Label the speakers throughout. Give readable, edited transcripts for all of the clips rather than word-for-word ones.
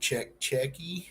Speaker 1: Checky.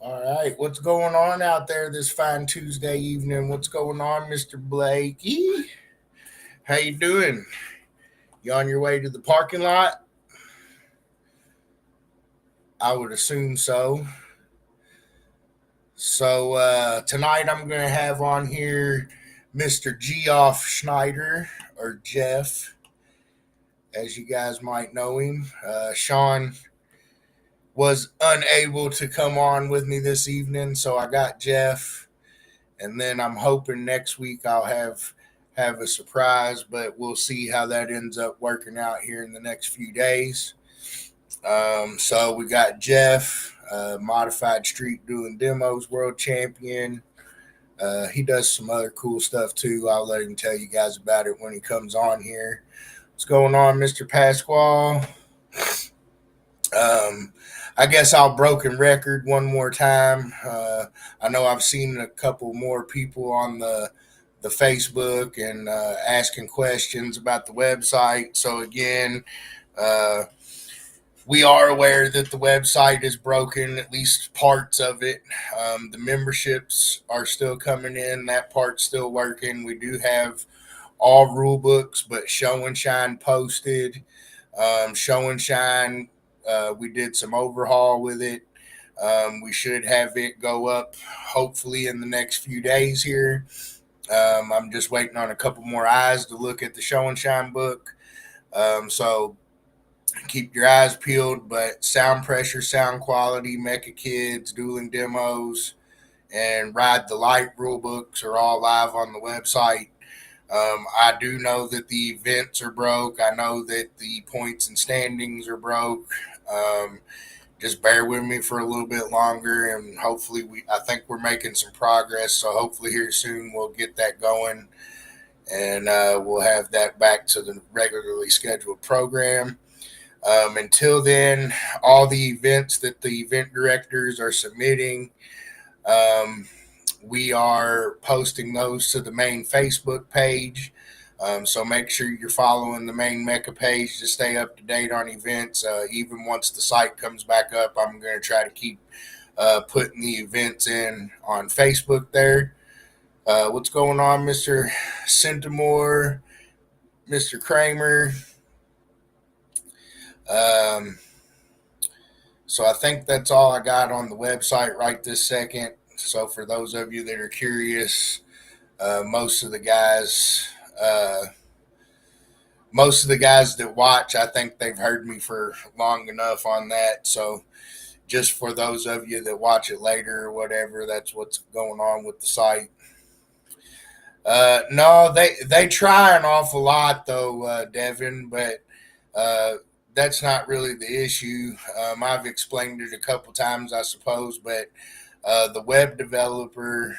Speaker 1: All right, what's going on out there this fine Tuesday evening? What's going on, Mr. Blakey? How you doing? You on your way to the parking lot? I would assume so. So tonight I'm going to have on here Mr. Geoff Schneider, or Jeff, as you guys might know him. Sean was unable to come on with me this evening, so I got Jeff, and then I'm hoping next week I'll have a surprise, but we'll see how that ends up working out here in the next few days. So we got Jeff, modified street doing demos, world champion. He does some other cool stuff too. I'll let him tell you guys about it when he comes on here. What's going on, Mr. Pasquale? I guess I'll broken record one more time. I know I've seen a couple more people on the Facebook and asking questions about the website. So again, we are aware that the website is broken, at least parts of it. The memberships are still coming in. That part's still working. We do have all rule books, but Show and Shine posted. Show and Shine, we did some overhaul with it. We should have it go up hopefully in the next few days here. I'm just waiting on a couple more eyes to look at the Show and Shine book. So keep your eyes peeled, but sound pressure, sound quality, MECA Kids, dueling demos, and Ride the Light rule books are all live on the website. I do know that the events are broke. I know that the points and standings are broke. Just bear with me for a little bit longer, and hopefully I think we're making some progress. So hopefully here soon we'll get that going, and we'll have that back to the regularly scheduled program. Until then, all the events that the event directors are submitting, we are posting those to the main Facebook page. So make sure you're following the main MECA page to stay up to date on events. Even once the site comes back up, I'm going to try to keep putting the events in on Facebook there. What's going on, Mr. Centimore, Mr. Kramer? So I think that's all I got on the website right this second. So for those of you that are curious, most of the guys that watch, I think they've heard me for long enough on that. So just for those of you that watch it later or whatever, that's what's going on with the site. No, they try an awful lot though, Devin, but that's not really the issue. I've explained it a couple times, I suppose, but the web developer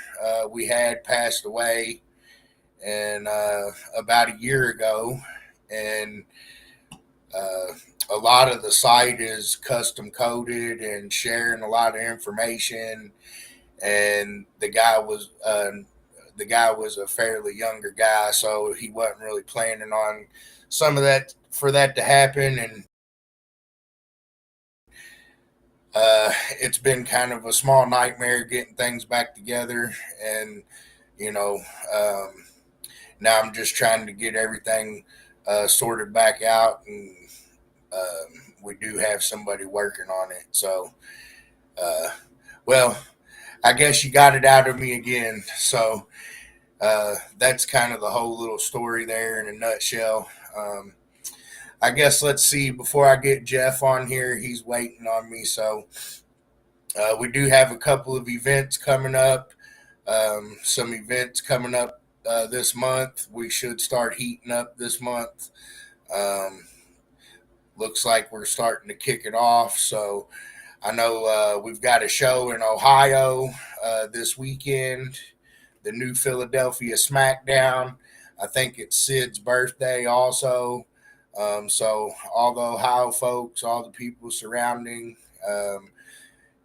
Speaker 1: we had passed away, and about a year ago, and a lot of the site is custom coded and sharing a lot of information. And the guy was a fairly younger guy, so he wasn't really planning on some of that for that to happen. And it's been kind of a small nightmare getting things back together. And you know, now I'm just trying to get everything sorted back out, and we do have somebody working on it. So, well, I guess you got it out of me again. So that's kind of the whole little story there in a nutshell. I guess let's see, before I get Jeff on here, he's waiting on me. So we do have a couple of events coming up. Some events coming up this month. We should start heating up this month. Um, Looks like we're starting to kick it off. So I know we've got a show in Ohio this weekend, the new Philadelphia SmackDown. I think it's Sid's birthday also. So all the Ohio folks, all the people surrounding,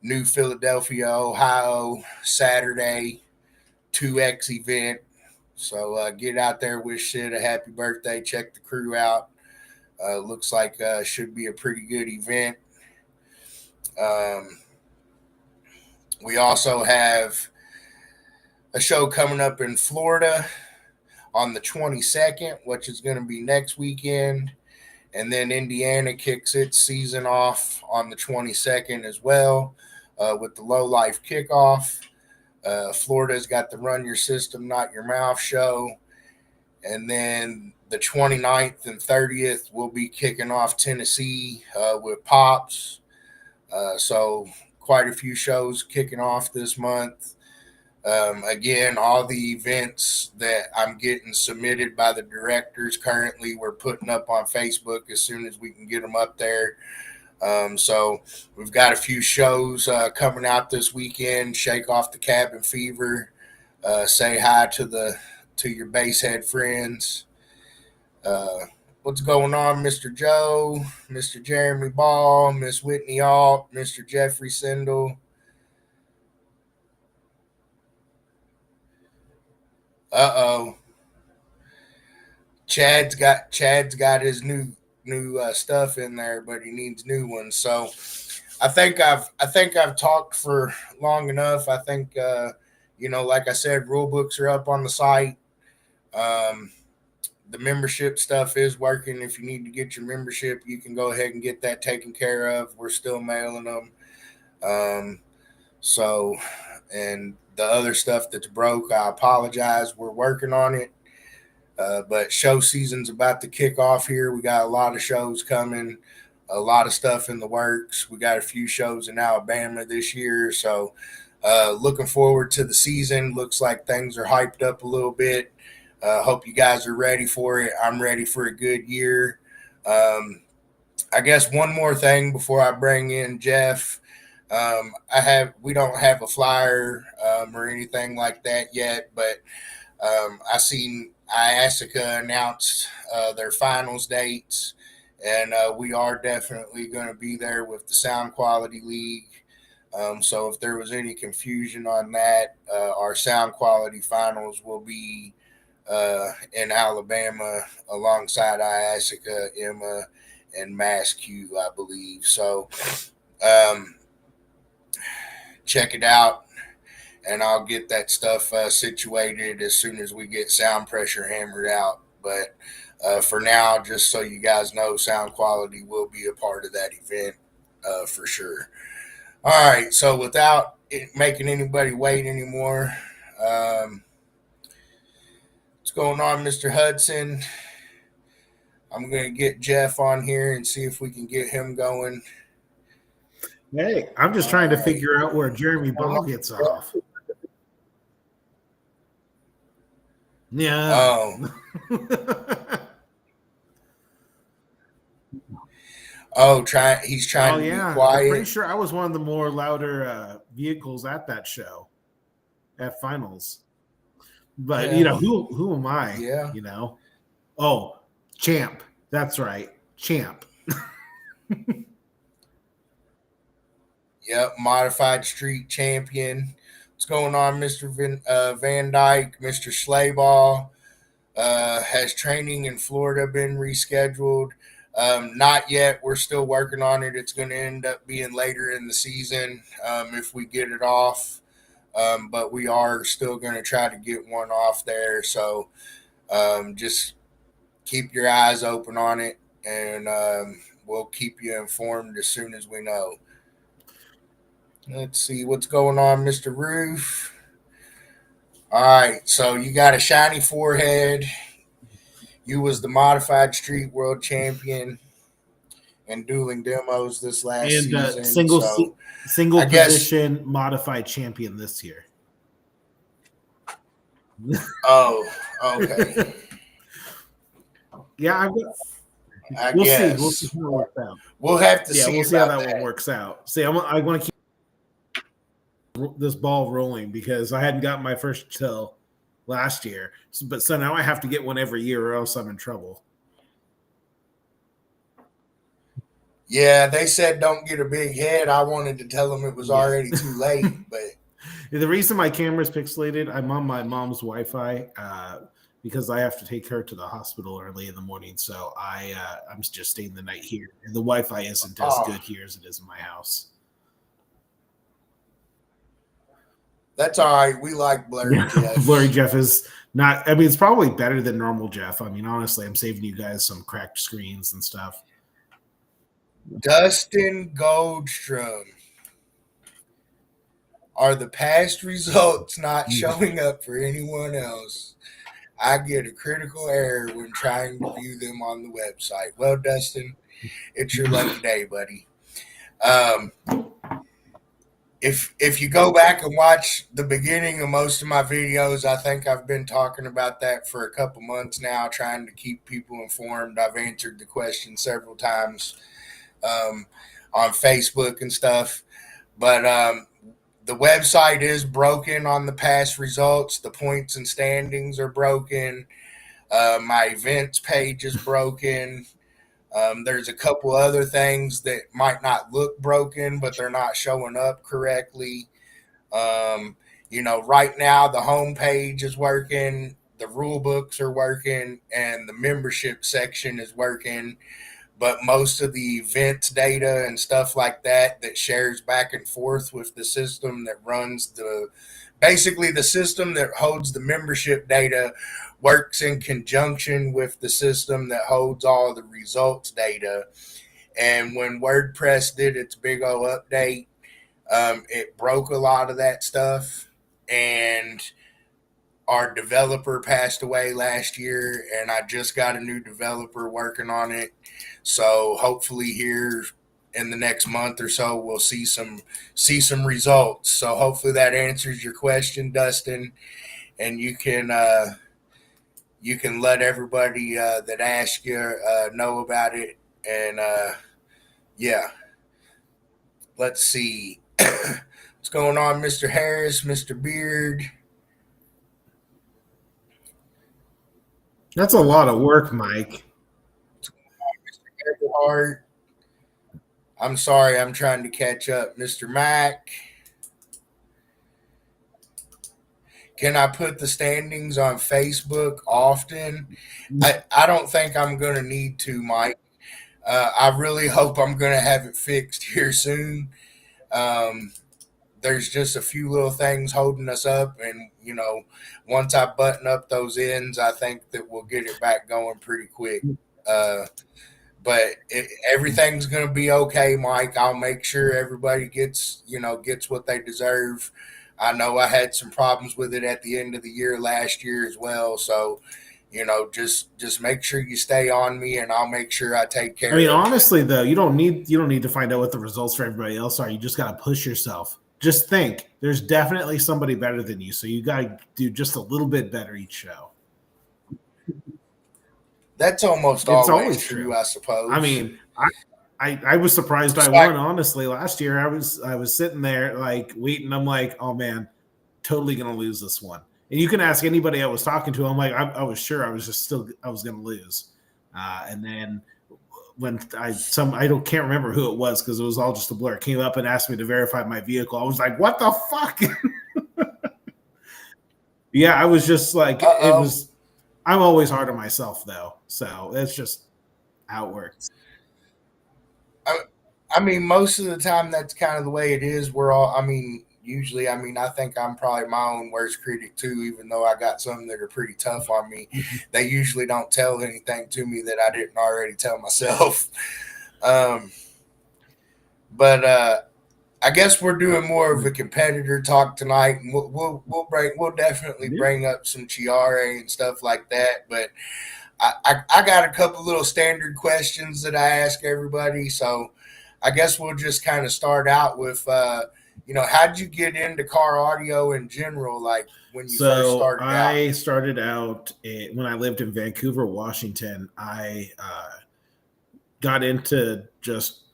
Speaker 1: New Philadelphia, Ohio, Saturday, 2X event. So get out there, wish Sid a happy birthday, check the crew out. Looks like should be a pretty good event. Um, we also have a show coming up in Florida on the 22nd, which is going to be next weekend. And then Indiana kicks its season off on the 22nd as well with the Low Life kickoff. Florida's got the Run Your System, Not Your Mouth show. And then the 29th and 30th, we'll be kicking off Tennessee with Pops. So quite a few shows kicking off this month. Again, all the events that I'm getting submitted by the directors currently, we're putting up on Facebook as soon as we can get them up there. So we've got a few shows coming out this weekend. Shake off the cabin fever. Say hi to your basehead friends. What's going on, Mr. Joe, Mr. Jeremy Ball, Miss Whitney Alt, Mr. Jeffrey Sindel. Chad's got his new stuff in there, but he needs new ones. So I think I've talked for long enough. I think like I said, rule books are up on the site. The membership stuff is working. If you need to get your membership, you can go ahead and get that taken care of. We're still mailing them. So, and the other stuff that's broke, I apologize. We're working on it. But show season's about to kick off here. We got a lot of shows coming, a lot of stuff in the works. We got a few shows in Alabama this year. So, looking forward to the season. Looks like things are hyped up a little bit. Hope you guys are ready for it. I'm ready for a good year. I guess one more thing before I bring in Geoff. We don't have a flyer or anything like that yet, but I seen IASICA announced their finals dates, and we are definitely going to be there with the Sound Quality League. So if there was any confusion on that, our Sound Quality finals will be in Alabama alongside IASICA, Emma, and MassQ, I believe. So check it out, and I'll get that stuff situated as soon as we get sound pressure hammered out. But for now, just so you guys know, sound quality will be a part of that event for sure. All right, so without making anybody wait anymore, what's going on, Mr. Hudson? I'm going to get Geoff on here and see if we can get him going.
Speaker 2: Hey, I'm just trying to figure out where Jeremy Ball gets off. Yeah.
Speaker 1: He's trying to be quiet.
Speaker 2: I'm pretty sure I was one of the more louder vehicles at that show, at finals. But who am I?
Speaker 1: Yeah.
Speaker 2: Oh, champ. That's right, champ.
Speaker 1: Yep, modified street champion. What's going on, Mr. Van Dyke? Mr. Schleybaugh? Has training in Florida been rescheduled? Not yet. We're still working on it. It's going to end up being later in the season if we get it off. But we are still going to try to get one off there. So just keep your eyes open on it, and we'll keep you informed as soon as we know. Let's see what's going on, Mr. Roof. All right, so you got a shiny forehead. You was the modified street world champion and dueling demos this last season.
Speaker 2: Single position modified champion this year.
Speaker 1: Oh, Okay.
Speaker 2: Yeah, we'll see. We'll see how it works out.
Speaker 1: We'll have to see.
Speaker 2: Yeah, we'll see how that one works out. See, I want to keep this ball rolling because I hadn't gotten my first till last year, so now I have to get one every year, or else I'm in trouble.
Speaker 1: Yeah, they said don't get a big head. I wanted to tell them it was already too late, but
Speaker 2: the reason my camera's pixelated, I'm on my mom's Wi-Fi because I have to take her to the hospital early in the morning. So I'm just staying the night here, and the Wi-Fi isn't as good here as it is in my house.
Speaker 1: That's all right. We like Blurry Jeff.
Speaker 2: Blurry Jeff is not. I mean, it's probably better than normal Jeff. I mean, honestly, I'm saving you guys some cracked screens and stuff.
Speaker 1: Dustin Goldstrom. Are the past results not showing up for anyone else? I get a critical error when trying to view them on the website. Well, Dustin, it's your lucky day, buddy. If you go back and watch the beginning of most of my videos, I think I've been talking about that for a couple months now, trying to keep people informed. I've answered the question several times on Facebook and stuff. But the website is broken on the past results. The points and standings are broken. My events page is broken. There's a couple other things that might not look broken, but they're not showing up correctly. Right now the home page is working, the rule books are working, and the membership section is working. But most of the events data and stuff like that shares back and forth with the system that runs basically the system that holds the membership data works in conjunction with the system that holds all the results data. And when WordPress did its big old update, it broke a lot of that stuff. And our developer passed away last year, and I just got a new developer working on it. So hopefully here in the next month or so, we'll see some results. So hopefully that answers your question, Dustin, and you can let everybody that asked you know about it. And yeah, let's see what's going on, Mr. Harris, Mr. Beard.
Speaker 2: That's a lot of work, Mike.
Speaker 1: I'm sorry, I'm trying to catch up. Mr. Mack, can I put the standings on Facebook often? I don't think I'm going to need to, Mike. I really hope I'm going to have it fixed here soon. There's just a few little things holding us up, and once I button up those ends, I think that we'll get it back going pretty quick. But everything's going to be okay, Mike. I'll make sure everybody gets what they deserve. I know I had some problems with it at the end of the year last year as well. So, just make sure you stay on me, and I'll make sure I take care.
Speaker 2: I mean, honestly, though, you don't need to find out what the results for everybody else are. You just got to push yourself. Just think, there's definitely somebody better than you. So you got to do just a little bit better each show.
Speaker 1: That's almost always true, I suppose.
Speaker 2: I mean, I was surprised I won, honestly. Last year, I was sitting there like waiting. I'm like, oh man, totally gonna lose this one. And you can ask anybody I was talking to. I'm like, I was sure I was gonna lose. And then when can't remember who it was because it was all just a blur. Came up and asked me to verify my vehicle. I was like, what the fuck? Yeah, I was just like, it was. I'm always hard on myself, though. So that's just how it works.
Speaker 1: I mean, most of the time, that's kind of the way it is. Usually, I think I'm probably my own worst critic, too, even though I got some that are pretty tough on me. They usually don't tell anything to me that I didn't already tell myself. But I guess we're doing more of a competitor talk tonight, and we'll definitely bring up some Chiare and stuff like that. But I got a couple little standard questions that I ask everybody, so I guess we'll just kind of start out with how did you get into car audio in general? Like when you first
Speaker 2: So
Speaker 1: started out?
Speaker 2: I started out when I lived in Vancouver, Washington. I got into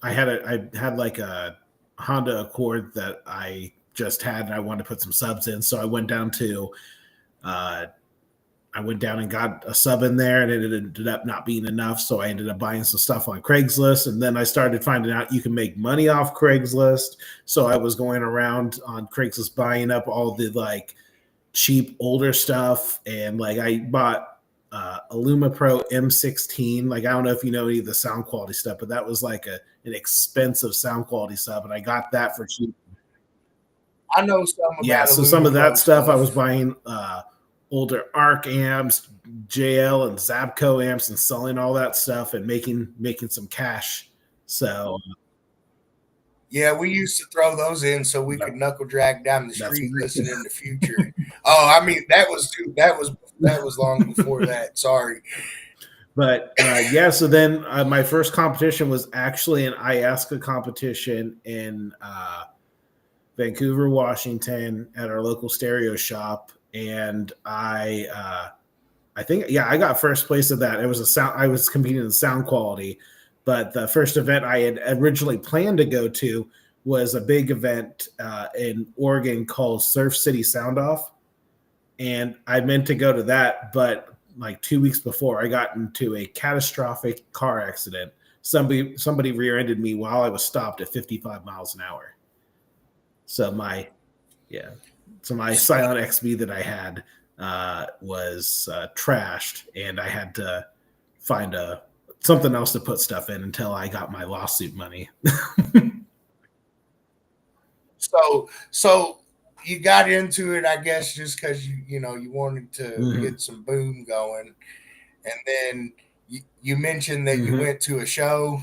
Speaker 2: I had like a Honda Accord that I just had, and I wanted to put some subs in. So uh, I went down and got a sub in there, and it ended up not being enough. So I ended up buying some stuff on Craigslist, and then I started finding out you can make money off Craigslist. So I was going around on Craigslist buying up all the like cheap older stuff, and like I bought a Luma Pro M16. Like I don't know if you know any of the sound quality stuff, but that was like an expensive sound quality sub, and I got that for cheap.
Speaker 1: I know some
Speaker 2: Yeah,
Speaker 1: about
Speaker 2: so some of that
Speaker 1: Pro
Speaker 2: stuff I was buying older ARC amps, JL and Zabco amps, and selling all that stuff and making some cash. So
Speaker 1: yeah, we used to throw those in so we could knuckle drag down the
Speaker 2: that's
Speaker 1: street
Speaker 2: right.
Speaker 1: listening to Future. Oh, I mean that was long before that. Sorry.
Speaker 2: But yeah, so then my first competition was actually an IASCA competition in Vancouver, Washington, at our local stereo shop, and I think I got first place at that. It was a sound. I was competing in sound quality, but the first event I had originally planned to go to was a big event in Oregon called Surf City Sound Off, and I meant to go to that, but like 2 weeks before, I got into a catastrophic car accident. Somebody rear-ended me while I was stopped at 55 miles an hour. So my Silent XB that I had was trashed, and I had to find something else to put stuff in until I got my lawsuit money.
Speaker 1: So you got into it, I guess, just because you wanted to get some boom going, and then you mentioned that you went to a show.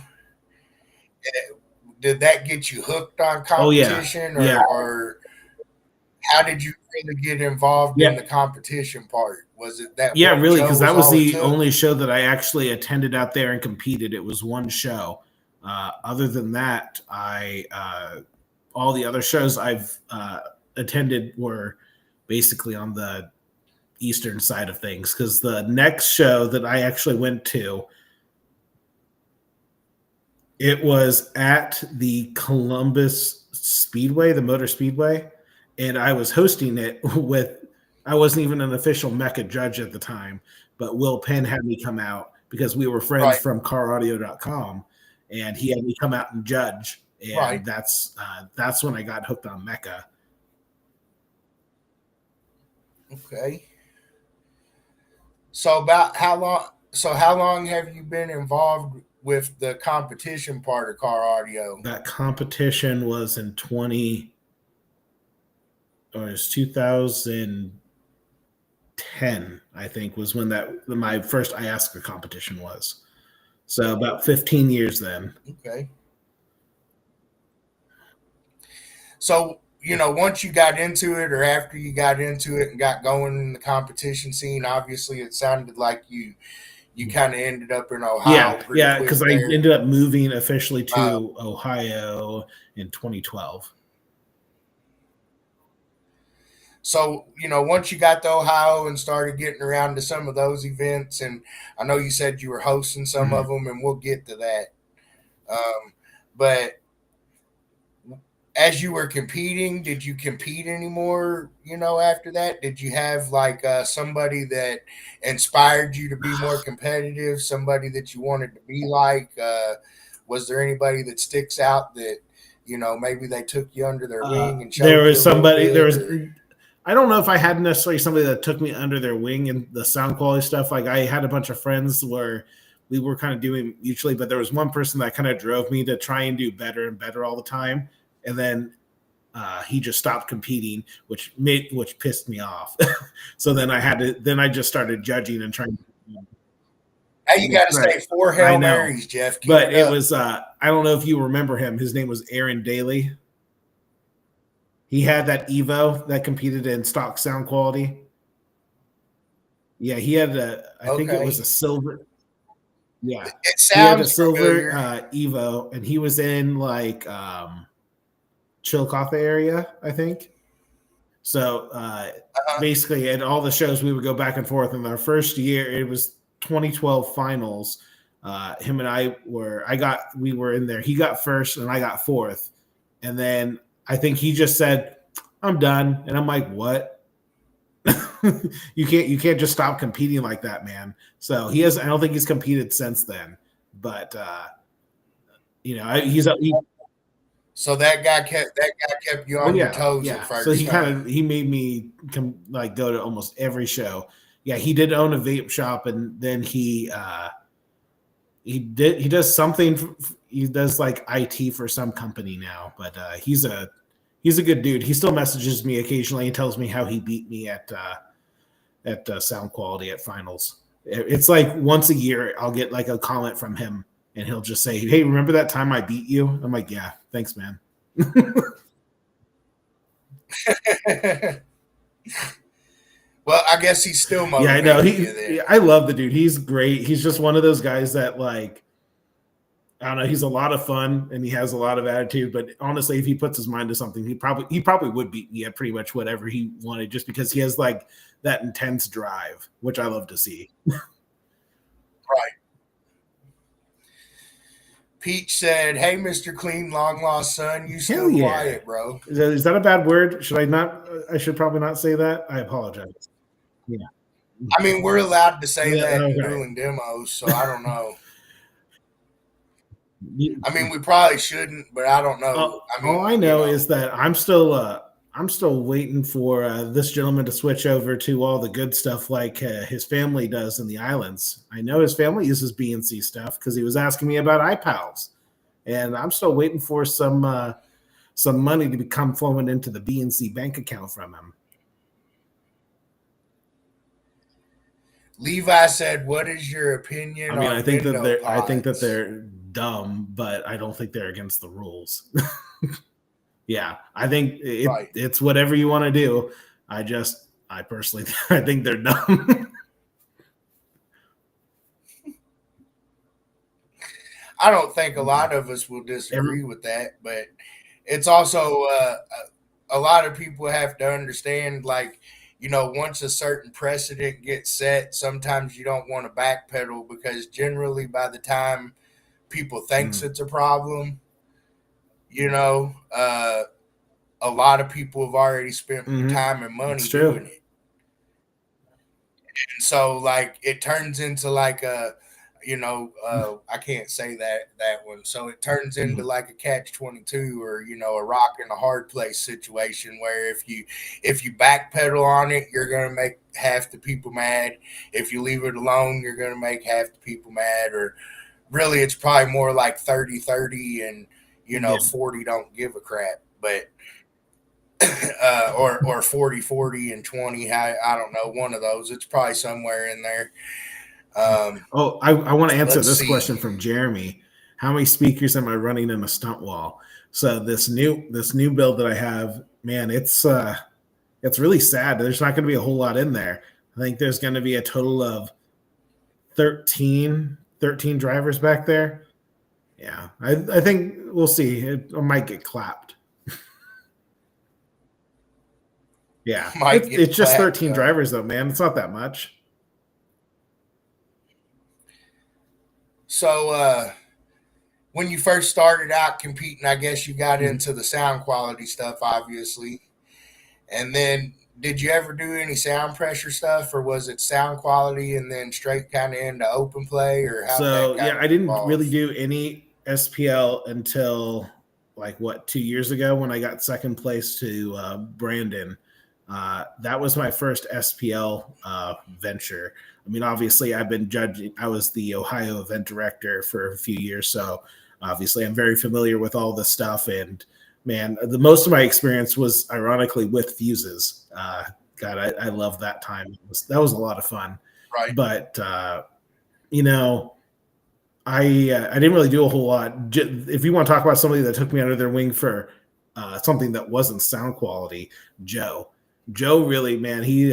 Speaker 1: Did that get you hooked on competition, or how did you really get involved in the competition part? Was it that?
Speaker 2: Yeah, really, because that was the
Speaker 1: took?
Speaker 2: only show that I actually attended out there and competed. It was one show. Other than that, all the other shows I've attended were basically on the eastern side of things, because the next show that I actually went to, it was at the Columbus Speedway, the Motor Speedway, and I was hosting it with, I wasn't even an official MECA judge at the time, but Will Penn had me come out because we were friends from caraudio.com, and he had me come out and judge. And that's when I got hooked on MECA.
Speaker 1: Okay. So about how long? So how long have you been involved with the competition part of car audio?
Speaker 2: That competition was in 2010, I think, was when my first IASCA competition was. So about 15 years then.
Speaker 1: Okay. So, once you got into it, or after you got into it and got going in the competition scene, obviously it sounded like you kind of ended up in Ohio.
Speaker 2: Yeah, because I ended up moving officially to Ohio in 2012.
Speaker 1: So, once you got to Ohio and started getting around to some of those events, and I know you said you were hosting some of them, and we'll get to that. But as you were competing, did you compete anymore, after that? Did you have like somebody that inspired you to be more competitive, somebody that you wanted to be like? Was there anybody that sticks out that, maybe they took you under their wing and showed
Speaker 2: there was somebody,
Speaker 1: I
Speaker 2: don't know if I had necessarily somebody that took me under their wing and the sound quality stuff. Like I had a bunch of friends where we were kind of doing mutually, but there was one person that kind of drove me to try and do better and better all the time. And then he just stopped competing, which pissed me off. So then I just started judging and trying.
Speaker 1: Now you got to say 4 Hail Marys, Geoff.
Speaker 2: But it was, I don't know if you remember him. His name was Aaron Daly. He had that Evo that competed in stock sound quality. Yeah, he had I think it was a silver. Yeah,
Speaker 1: it sounds
Speaker 2: he had a silver
Speaker 1: familiar.
Speaker 2: Evo, and he was in like Chillicothe area, I think. So basically, at all the shows, we would go back and forth. In our first year, it was 2012 finals. Him and we were in there. He got first, and I got fourth. And then I think he just said, "I'm done," and I'm like, "What?" you can't just stop competing like that, man. So he has. I don't think he's competed since then, but
Speaker 1: so that guy kept you on your toes at first.
Speaker 2: So he made me go to almost every show. Yeah, he did own a vape shop, and then he does something. He does like IT for some company now, but he's a good dude. He still messages me occasionally and tells me how he beat me at sound quality at finals. It's like once a year I'll get like a comment from him, and he'll just say, "Hey, remember that time I beat you?" I'm like, "Yeah, thanks, man."
Speaker 1: Well, I guess he's still motivated.
Speaker 2: Yeah, I know. I love the dude. He's great. He's just one of those guys that, like, I don't know. He's a lot of fun and he has a lot of attitude. But honestly, if he puts his mind to something, he probably would beat me at pretty much whatever he wanted, just because he has like that intense drive, which I love to see.
Speaker 1: Right. Peach said, "Hey, Mr. Clean, long lost son, you still quiet, bro."
Speaker 2: Is that a bad word? Should I not? I should probably not say that. I apologize. Yeah.
Speaker 1: I mean, we're allowed to say that during demos, so I don't know. I mean, we probably shouldn't, but I don't know.
Speaker 2: All I know is that I'm still waiting for this gentleman to switch over to all the good stuff like his family does in the islands. I know his family uses BNC stuff because he was asking me about iPals, and I'm still waiting for some money to become flowing into the BNC bank account from him.
Speaker 1: Levi said, "What is your opinion?"
Speaker 2: I mean, I think that they're dumb, but I don't think they're against the rules. Yeah, I think it's whatever you want to do. I personally, I think they're dumb.
Speaker 1: I don't think a lot of us will disagree with that, but it's also a lot of people have to understand, like, once a certain precedent gets set, sometimes you don't want to backpedal, because generally by the time people thinks it's a problem, a lot of people have already spent time and money doing it. And so, like, it turns into like a, I can't say that one. So it turns into like a catch-22, or, a rock in a hard place situation, where if you backpedal on it, you're going to make half the people mad. If you leave it alone, you're going to make half the people mad. Or really, it's probably more like 30-30 and, 40 don't give a crap. But or 40-40 and 20, I don't know, one of those. It's probably somewhere in there.
Speaker 2: I want to answer this question from Jeremy. How many speakers am I running in a stunt wall? So this new build that I have, man, it's really sad. There's not going to be a whole lot in there. I think there's going to be a total of 13 drivers back there. Yeah, I think we'll see. It might get clapped. Yeah, it's just 13 drivers though, man. It's not that much.
Speaker 1: So when you first started out competing, I guess you got into the sound quality stuff, obviously. And then did you ever do any sound pressure stuff, or was it sound quality and then straight kind of into open play? Or how? So
Speaker 2: I didn't really do any SPL until 2 years ago, when I got second place to Brandon. That was my first SPL venture. I mean, obviously, I've been judging. I was the Ohio event director for a few years, so obviously, I'm very familiar with all this stuff. And man, the most of my experience was ironically with fuses. God, I love that time. That was a lot of fun.
Speaker 1: Right.
Speaker 2: But I didn't really do a whole lot. If you want to talk about somebody that took me under their wing for something that wasn't sound quality, Joe really, man, he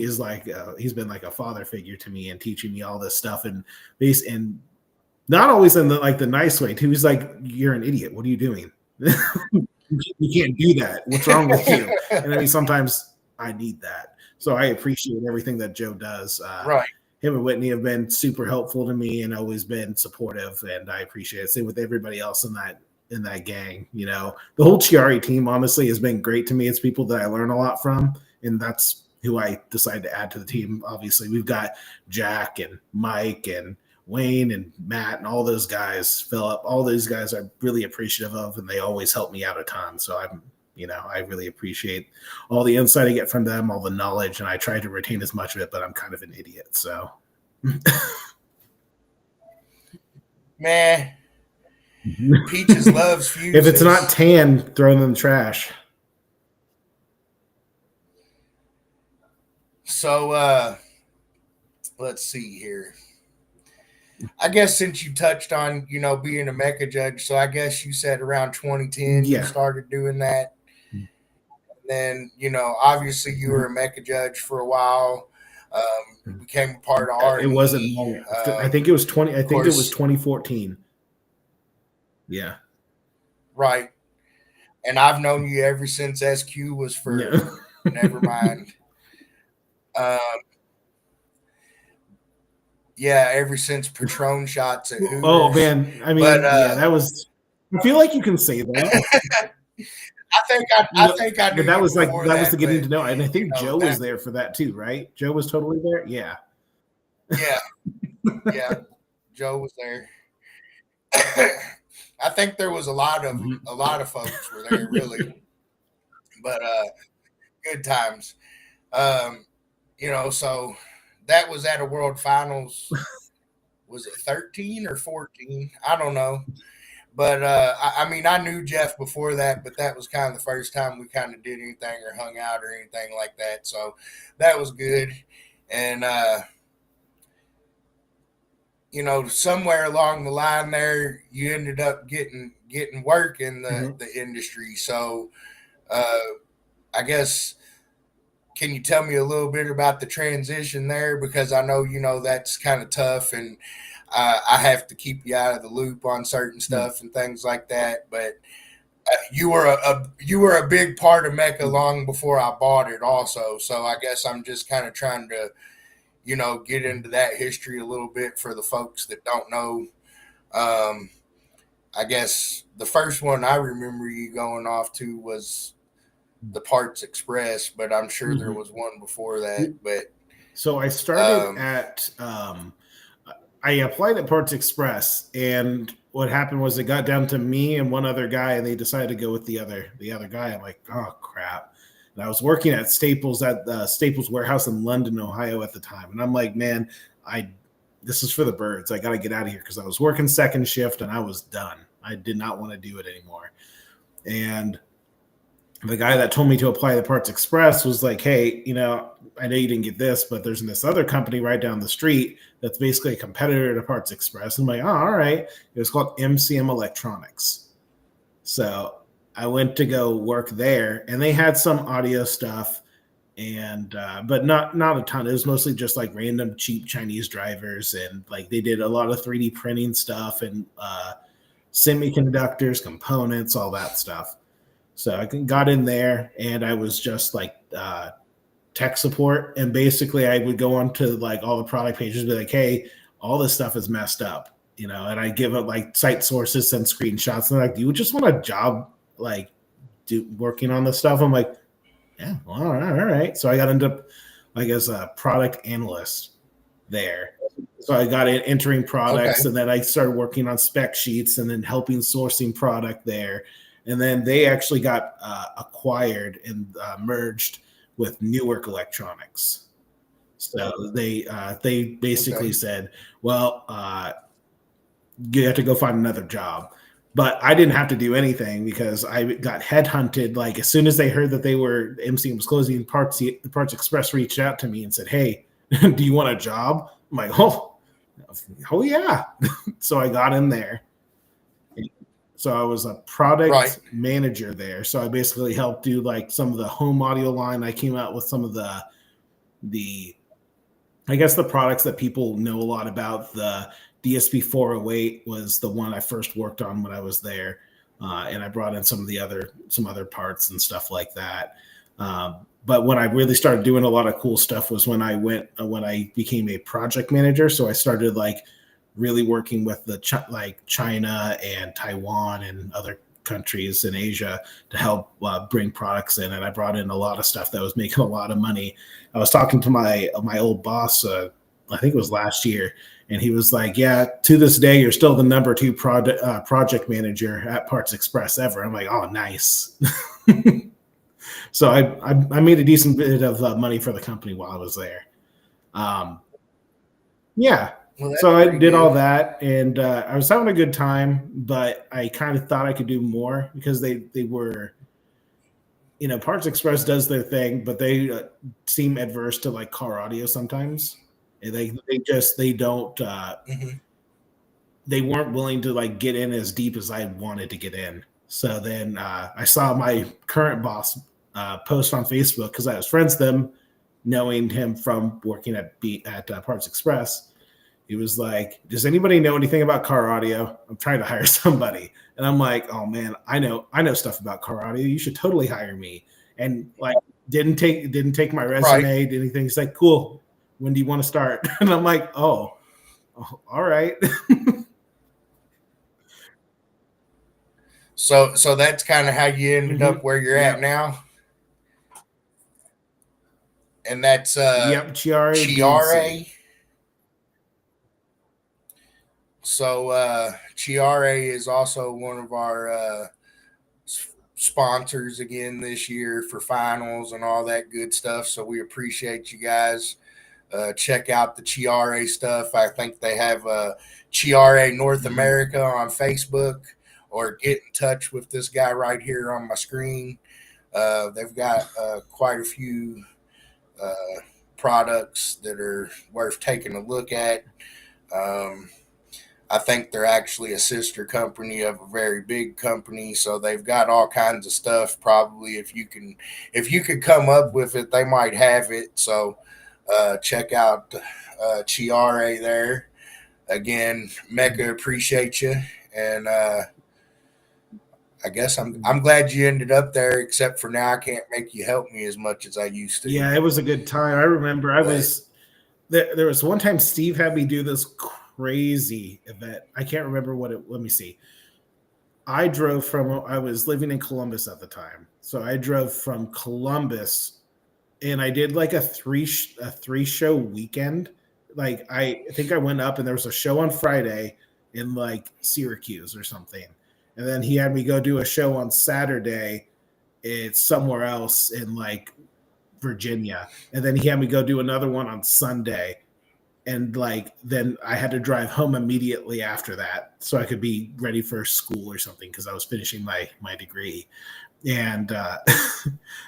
Speaker 2: is like he's been like a father figure to me and teaching me all this stuff, and not always in the nice way too. He's like, "You're an idiot. What are you doing?" You can't do that. What's wrong with you? And I mean, sometimes I need that. So I appreciate everything that Joe does.
Speaker 1: Right.
Speaker 2: Him and Whitney have been super helpful to me and always been supportive, and I appreciate it. Same with everybody else in that gang. You know, the whole Chiari team honestly has been great to me. It's people that I learn a lot from, and that's who I decided to add to the team. Obviously, we've got Jack and Mike and Wayne and Matt and all those guys, Philip, all those guys I'm really appreciative of, and they always help me out a ton. So I really appreciate all the insight I get from them, all the knowledge, and I try to retain as much of it, but I'm kind of an idiot. So,
Speaker 1: man, Peaches loves fuses.
Speaker 2: If it's not tan, throw them in the trash.
Speaker 1: So, let's see here. I guess since you touched on, being a MECA judge, so I guess you said around 2010 you started doing that. And then, obviously you were a MECA judge for a while. Became a part of R&E.
Speaker 2: It wasn't long. I think it was 2014. Yeah.
Speaker 1: Right. And I've known you ever since SQ was for never mind. Yeah, ever since Patron shots at Hooters.
Speaker 2: Oh man, I mean, that was. I feel like you can say that.
Speaker 1: I think I knew.
Speaker 2: But that was the getting to know, and I think Joe was there for that too, right? Joe was totally there. Yeah.
Speaker 1: Yeah. Joe was there. I think there was a lot of folks were there really, but good times. So that was at a World Finals. Was it 13 or 14? I don't know. But I knew Geoff before that, but that was kind of the first time we kind of did anything or hung out or anything like that. So that was good. And somewhere along the line there, you ended up getting work in the industry. So I guess, can you tell me a little bit about the transition there? Because I know, that's kind of tough, and I have to keep you out of the loop on certain stuff and things like that. But you were a big part of MECA long before I bought it also. So I guess I'm just kind of trying to, get into that history a little bit for the folks that don't know. I guess the first one I remember you going off to was the Parts Express, but I'm sure there was one before that. But
Speaker 2: so I started I applied at Parts Express, and what happened was it got down to me and one other guy, and they decided to go with the other guy. I'm like, oh crap. And I was working at Staples at the Staples warehouse in London, Ohio at the time. And I'm like, man, this is for the birds. I got to get out of here, because I was working second shift and I was done. I did not want to do it anymore. And the guy that told me to apply to Parts Express was like, hey, I know you didn't get this, but there's this other company right down the street that's basically a competitor to Parts Express. I'm like, oh, all right. It was called MCM Electronics. So I went to go work there, and they had some audio stuff, and but not a ton. It was mostly just like random cheap Chinese drivers, and like they did a lot of 3D printing stuff and semiconductors, components, all that stuff. So I got in there, and I was just like tech support. And basically I would go on to like all the product pages and be like, hey, all this stuff is messed up, and I give it like site sources, send screenshots. And they're like, do you just want a job like working on this stuff? I'm like, yeah, well, all right. So I got into like as a product analyst there. So I got in entering products, and then I started working on spec sheets and then helping sourcing product there. And then they actually got acquired and merged with Newark Electronics. So they basically said, well, you have to go find another job. But I didn't have to do anything, because I got headhunted. Like as soon as they heard that MCM was closing, the Parts Express reached out to me and said, hey, do you want a job? I'm like, oh yeah. So I got in there. So I was a product manager there. So I basically helped do like some of the home audio line. I came out with some of the I guess the products that people know a lot about. The DSP 408 was the one I first worked on when I was there. and I brought in some other parts and stuff like that. But when I really started doing a lot of cool stuff was when I became a project manager. So I started like really working with like China and Taiwan and other countries in Asia to help bring products in. And I brought in a lot of stuff that was making a lot of money. I was talking to my old boss, I think it was last year, and he was like, "Yeah, to this day, you're still the number 2 project manager at Parts Express ever." I'm like, "Oh, nice." So I made a decent bit of money for the company while I was there. Yeah.
Speaker 1: Well, that's
Speaker 2: So I
Speaker 1: pretty
Speaker 2: did all
Speaker 1: good.
Speaker 2: that, and I was having a good time, but I kind of thought I could do more because they were, Parts Express does their thing, but they seem adverse to like car audio sometimes. And they don't
Speaker 1: Hmm.
Speaker 2: they weren't willing to like get in as deep as I wanted to get in. So then I saw my current boss post on Facebook because I was friends with him, knowing him from working at Parts Express. He was like, "Does anybody know anything about car audio? I'm trying to hire somebody." And I'm like, "Oh man, I know stuff about car audio. You should totally hire me." And like, didn't take my
Speaker 1: Right.
Speaker 2: resume, did anything. He's like, "Cool. When do you want to start?" And I'm like, "Oh, all right."
Speaker 1: So that's kind of how you ended
Speaker 2: Mm-hmm.
Speaker 1: up where you're at
Speaker 2: Yep.
Speaker 1: now, and that's
Speaker 2: Yep. Chiare
Speaker 1: Chiare.
Speaker 2: BNC.
Speaker 1: So Chiare is also one of our sponsors again this year for finals and all that good stuff. So we appreciate you guys. Check out the Chiare stuff. I think they have Chiare North
Speaker 2: Mm-hmm.
Speaker 1: America on Facebook, or get in touch with this guy right here on my screen. They've got quite a few uh, products that are worth taking a look at. Um, I think they're actually a sister company of a very big company, so they've got all kinds of stuff. Probably if you could come up with it, they might have it. So check out Chiare there. Again, MECA appreciate you, and I guess I'm glad you ended up there. Except for now, I can't make you help me as much as I used to.
Speaker 2: Yeah, it was a good time. I remember I
Speaker 1: But
Speaker 2: was there was one time Steve had me do this crazy event. I can't remember what it. Let me see. I was living in Columbus at the time. So I drove from Columbus and I did like a three show weekend. Like I think I went up and there was a show on Friday in like Syracuse or something. And then he had me go do a show on Saturday. It's somewhere else in like Virginia. And then he had me go do another one on Sunday. And like then I had to drive home immediately after that so I could be ready for school or something because I was finishing my degree. And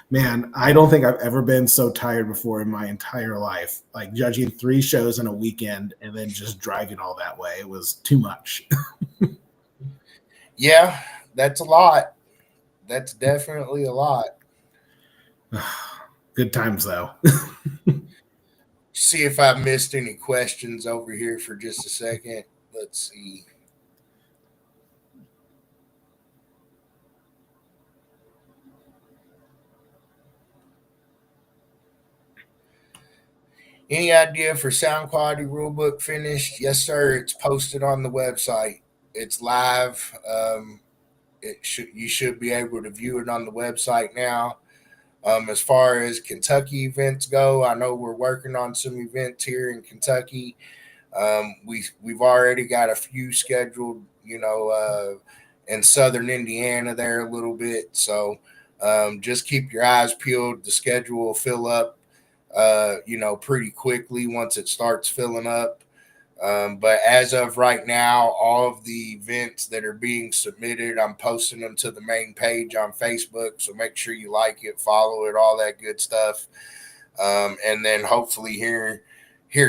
Speaker 2: man, I don't think I've ever been so tired before in my entire life. Like judging 3 shows in a weekend and then just driving all that way, it was too much.
Speaker 1: yeah, that's a lot. That's definitely a lot.
Speaker 2: Good times though.
Speaker 1: See if I missed any questions over here for just a second. Let's see. Any idea for sound quality rulebook finished? Yes, sir. It's posted on the website. It's live. You should be able to view it on the website now. As far as Kentucky events go, I know we're working on some events here in Kentucky. We've already got a few scheduled, in southern Indiana there a little bit. So just keep your eyes peeled. The schedule will fill up, pretty quickly once it starts filling up. But as of right now, all of the events that are being submitted, I'm posting them to the main page on Facebook. So make sure you like it, follow it, all that good stuff. And then hopefully here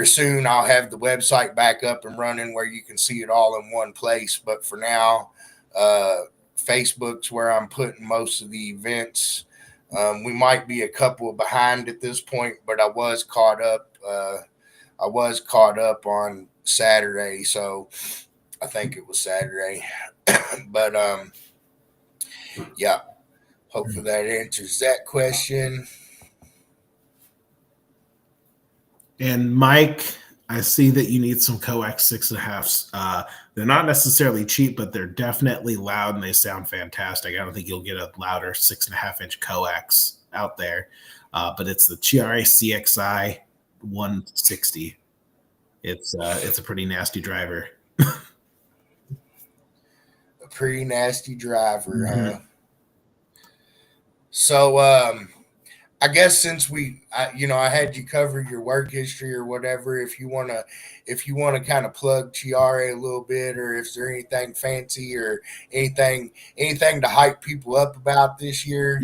Speaker 1: soon, I'll have the website back up and running where you can see it all in one place. But for now, uh, Facebook's where I'm putting most of the events. We might be a couple behind at this point, but I was caught up. I was caught up on Saturday, so I think it was Saturday. But Yeah. Hopefully that answers that question.
Speaker 2: And Mike, I see that you need some coax 6.5s. They're not necessarily cheap, but they're definitely loud and they sound fantastic. I don't think you'll get a louder 6.5-inch coax out there, but it's the Chiare CXI 160. It's a pretty nasty driver.
Speaker 1: A pretty nasty driver, huh? So, I guess since I had you cover your work history or whatever, if you wanna kind of plug Chiare a little bit, or if there anything fancy or anything to hype people up about this year.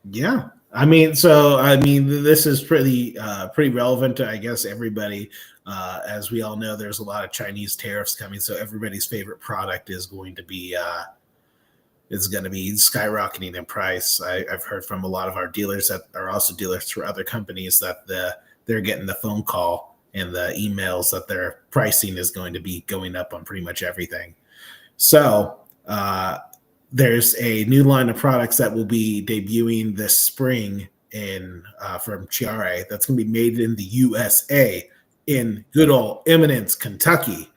Speaker 2: Yeah. This is pretty relevant to, I guess, everybody. As we all know, there's a lot of Chinese tariffs coming, so everybody's favorite product is going to be skyrocketing in price. I've heard from a lot of our dealers that are also dealers for other companies that they're getting the phone call and the emails that their pricing is going to be going up on pretty much everything. So there's a new line of products that will be debuting this spring from Chiare that's going to be made in the USA in good old Eminence, Kentucky.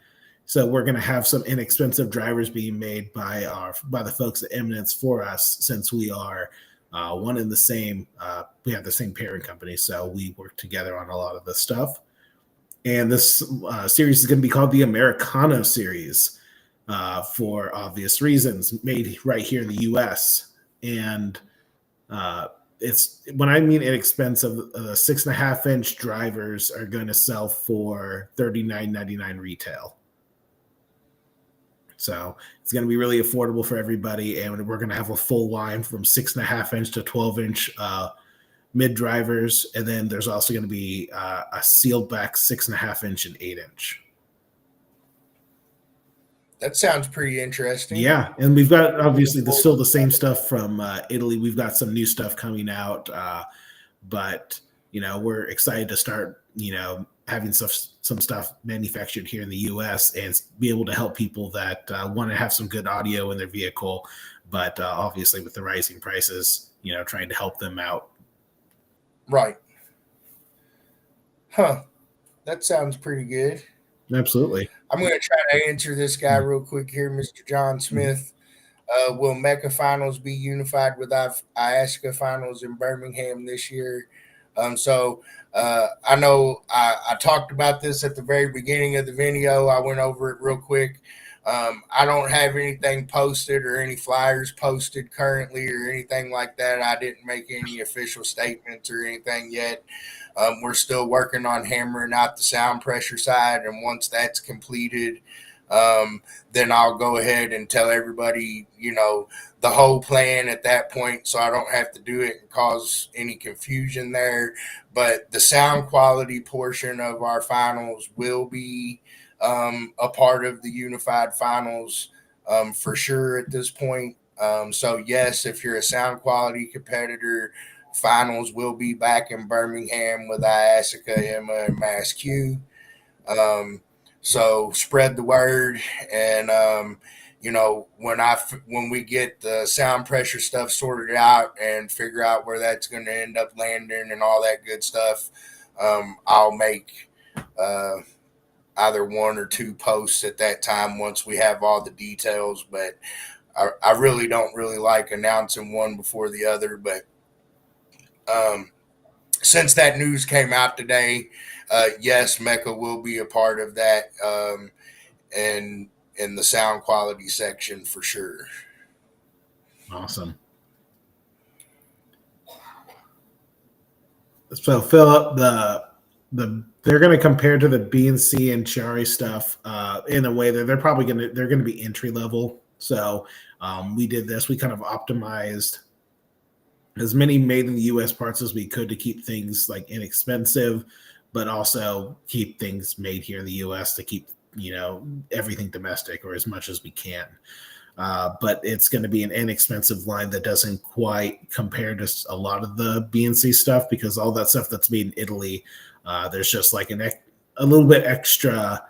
Speaker 2: So we're going to have some inexpensive drivers being made by the folks at Eminence for us, since we are one in the same. We have the same parent company, so we work together on a lot of this stuff. And this series is going to be called the Americano series for obvious reasons, made right here in the U.S. And it's, when I mean inexpensive, 6.5-inch drivers are going to sell for $39.99 retail. So it's going to be really affordable for everybody, and we're going to have a full line from 6.5-inch to 12-inch mid drivers, and then there's also going to be a sealed back 6.5-inch and 8-inch.
Speaker 1: That sounds pretty interesting.
Speaker 2: Yeah, and we've got obviously still the same stuff from Italy. We've got some new stuff coming out, but we're excited to start having some stuff manufactured here in the U.S. and be able to help people that want to have some good audio in their vehicle, but obviously with the rising prices, trying to help them out.
Speaker 1: Right. Huh. That sounds pretty good.
Speaker 2: Absolutely.
Speaker 1: I'm going to try to answer this guy real quick here, Mr. John Smith. Will MECA finals be unified with IASCA finals in Birmingham this year? I know I talked about this at the very beginning of the video. I went over it real quick. I don't have anything posted or any flyers posted currently or anything like that. I didn't make any official statements or anything yet. We're still working on hammering out the sound pressure side, and once that's completed, then I'll go ahead and tell everybody, the whole plan at that point, so I don't have to do it and cause any confusion there. But the sound quality portion of our finals will be a part of the unified finals for sure at this point. So yes, if you're a sound quality competitor, finals will be back in Birmingham with IASCA, EMA, and MassQ. So spread the word, and when we get the sound pressure stuff sorted out and figure out where that's going to end up landing and all that good stuff, I'll make either one or two posts at that time once we have all the details. But I really don't like announcing one before the other, but since that news came out today, yes, MECA will be a part of that, and in the sound quality section for sure.
Speaker 2: Awesome. So Philip, they're going to compare to the BNC and Chiare stuff in a way that they're going to be entry level. So we did this. We kind of optimized as many made in the U.S. parts as we could to keep things like inexpensive, but also keep things made here in the U.S. to keep everything domestic, or as much as we can. But it's going to be an inexpensive line that doesn't quite compare to a lot of the BNC stuff, because all that stuff that's made in Italy, there's just like a little bit extra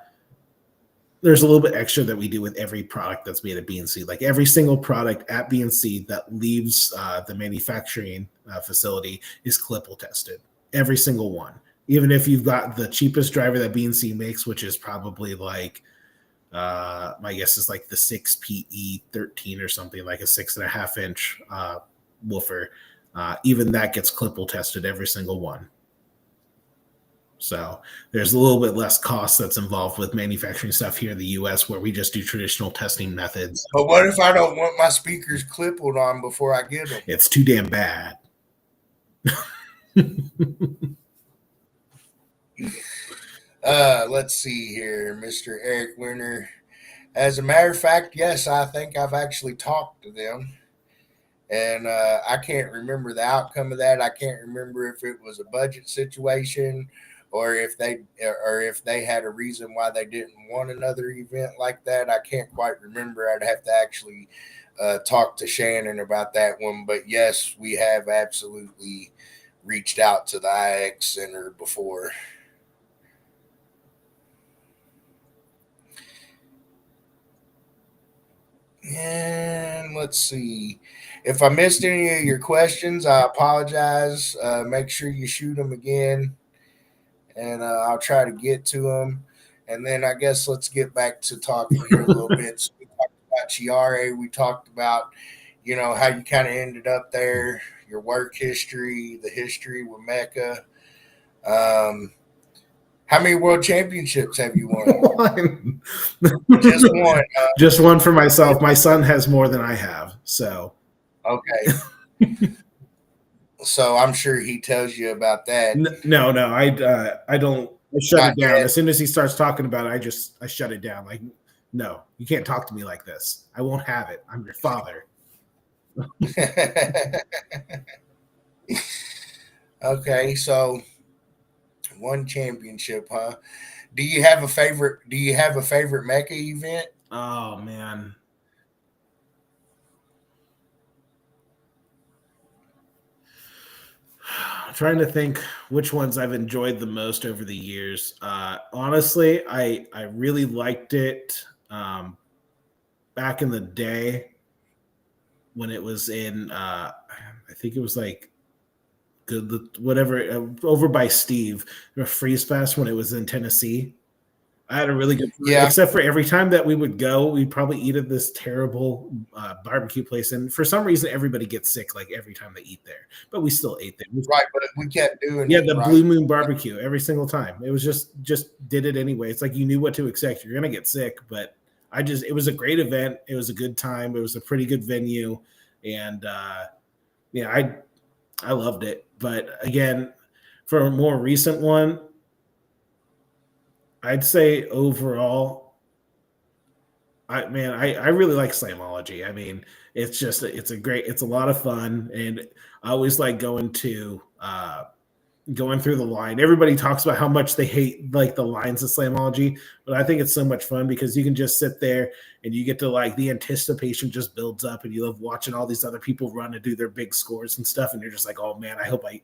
Speaker 2: there's a little bit extra that we do with every product that's made at BNC. Like every single product at BNC that leaves the manufacturing facility is clipple tested. Every single one. Even if you've got the cheapest driver that BNC makes, which is probably like, my guess is like the 6PE13 or something, like a 6.5 inch woofer. Even that gets clipple tested, every single one. So there's a little bit less cost that's involved with manufacturing stuff here in the US, where we just do traditional testing methods.
Speaker 1: But what if I don't want my speakers clippled on before I get them?
Speaker 2: It's too damn bad.
Speaker 1: Let's see here, Mr. Eric Winter. As a matter of fact, yes, I think I've actually talked to them. And I can't remember the outcome of that. I can't remember if it was a budget situation or if they had a reason why they didn't want another event like that. I can't quite remember. I'd have to actually talk to Shannon about that one. But yes, we have absolutely reached out to the IX Center before. And let's see. If I missed any of your questions, I apologize. Make sure you shoot them again, and I'll try to get to them. And then I guess let's get back to talking here a little bit. So we talked about Chiare. We talked about, how you kind of ended up there, your work history, the history with MECA. How many world championships have you won?
Speaker 2: One.
Speaker 1: Just one.
Speaker 2: Just one for myself. My son has more than I have. So
Speaker 1: okay. So I'm sure he tells you about that.
Speaker 2: No, I don't. I shut it down as soon as he starts talking about it. I shut it down. Like, no, you can't talk to me like this. I won't have it. I'm your father.
Speaker 1: Okay, so one championship, huh? Do you have a favorite MECA event?
Speaker 2: Oh man. I'm trying to think which ones I've enjoyed the most over the years. Honestly, I really liked it back in the day when it was in I think it was like over by Steve, Freeze Fest, when it was in Tennessee. I had a really good time, except for every time that we would go, we'd probably eat at this terrible barbecue place. And for some reason, everybody gets sick like every time they eat there. But we still ate there.
Speaker 1: Right, but we kept doing
Speaker 2: it. The Blue Moon barbecue every single time. It was just did it anyway. It's like you knew what to expect. You're going to get sick. But it was a great event. It was a good time. It was a pretty good venue. And, I loved it. But again, for a more recent one, I'd say overall, I really like Slamology. I mean, it's a lot of fun, and I always like going through the line. Everybody talks about how much they hate like the lines of Slamology, but I think it's so much fun because you can just sit there and you get to the anticipation just builds up, and you love watching all these other people run and do their big scores and stuff, and you're just like, oh man, I hope I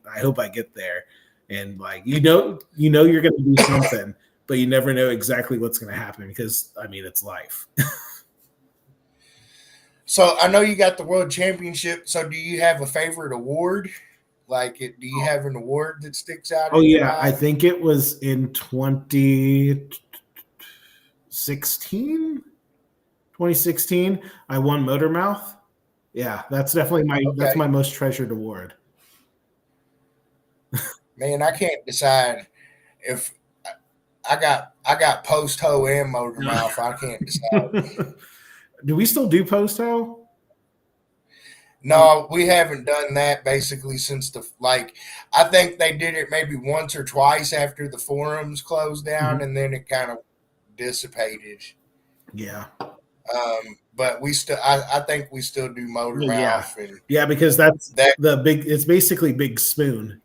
Speaker 2: get there, and you're gonna do something. But you never know exactly what's going to happen because, it's life.
Speaker 1: So I know you got the world championship. So do you have a favorite award? Do you have an award that sticks out?
Speaker 2: Oh, yeah. I think it was in 2016. I won Motormouth. Yeah, that's definitely that's my most treasured award.
Speaker 1: Man, I can't decide if I got post hoe and motor mouth. I can't decide.
Speaker 2: Do we still do post hoe?
Speaker 1: No, we haven't done that basically since I think they did it maybe once or twice after the forums closed down, and then it kind of dissipated.
Speaker 2: Yeah.
Speaker 1: But I think we still do motor mouth.
Speaker 2: Yeah, because that's the big. It's basically Big Spoon.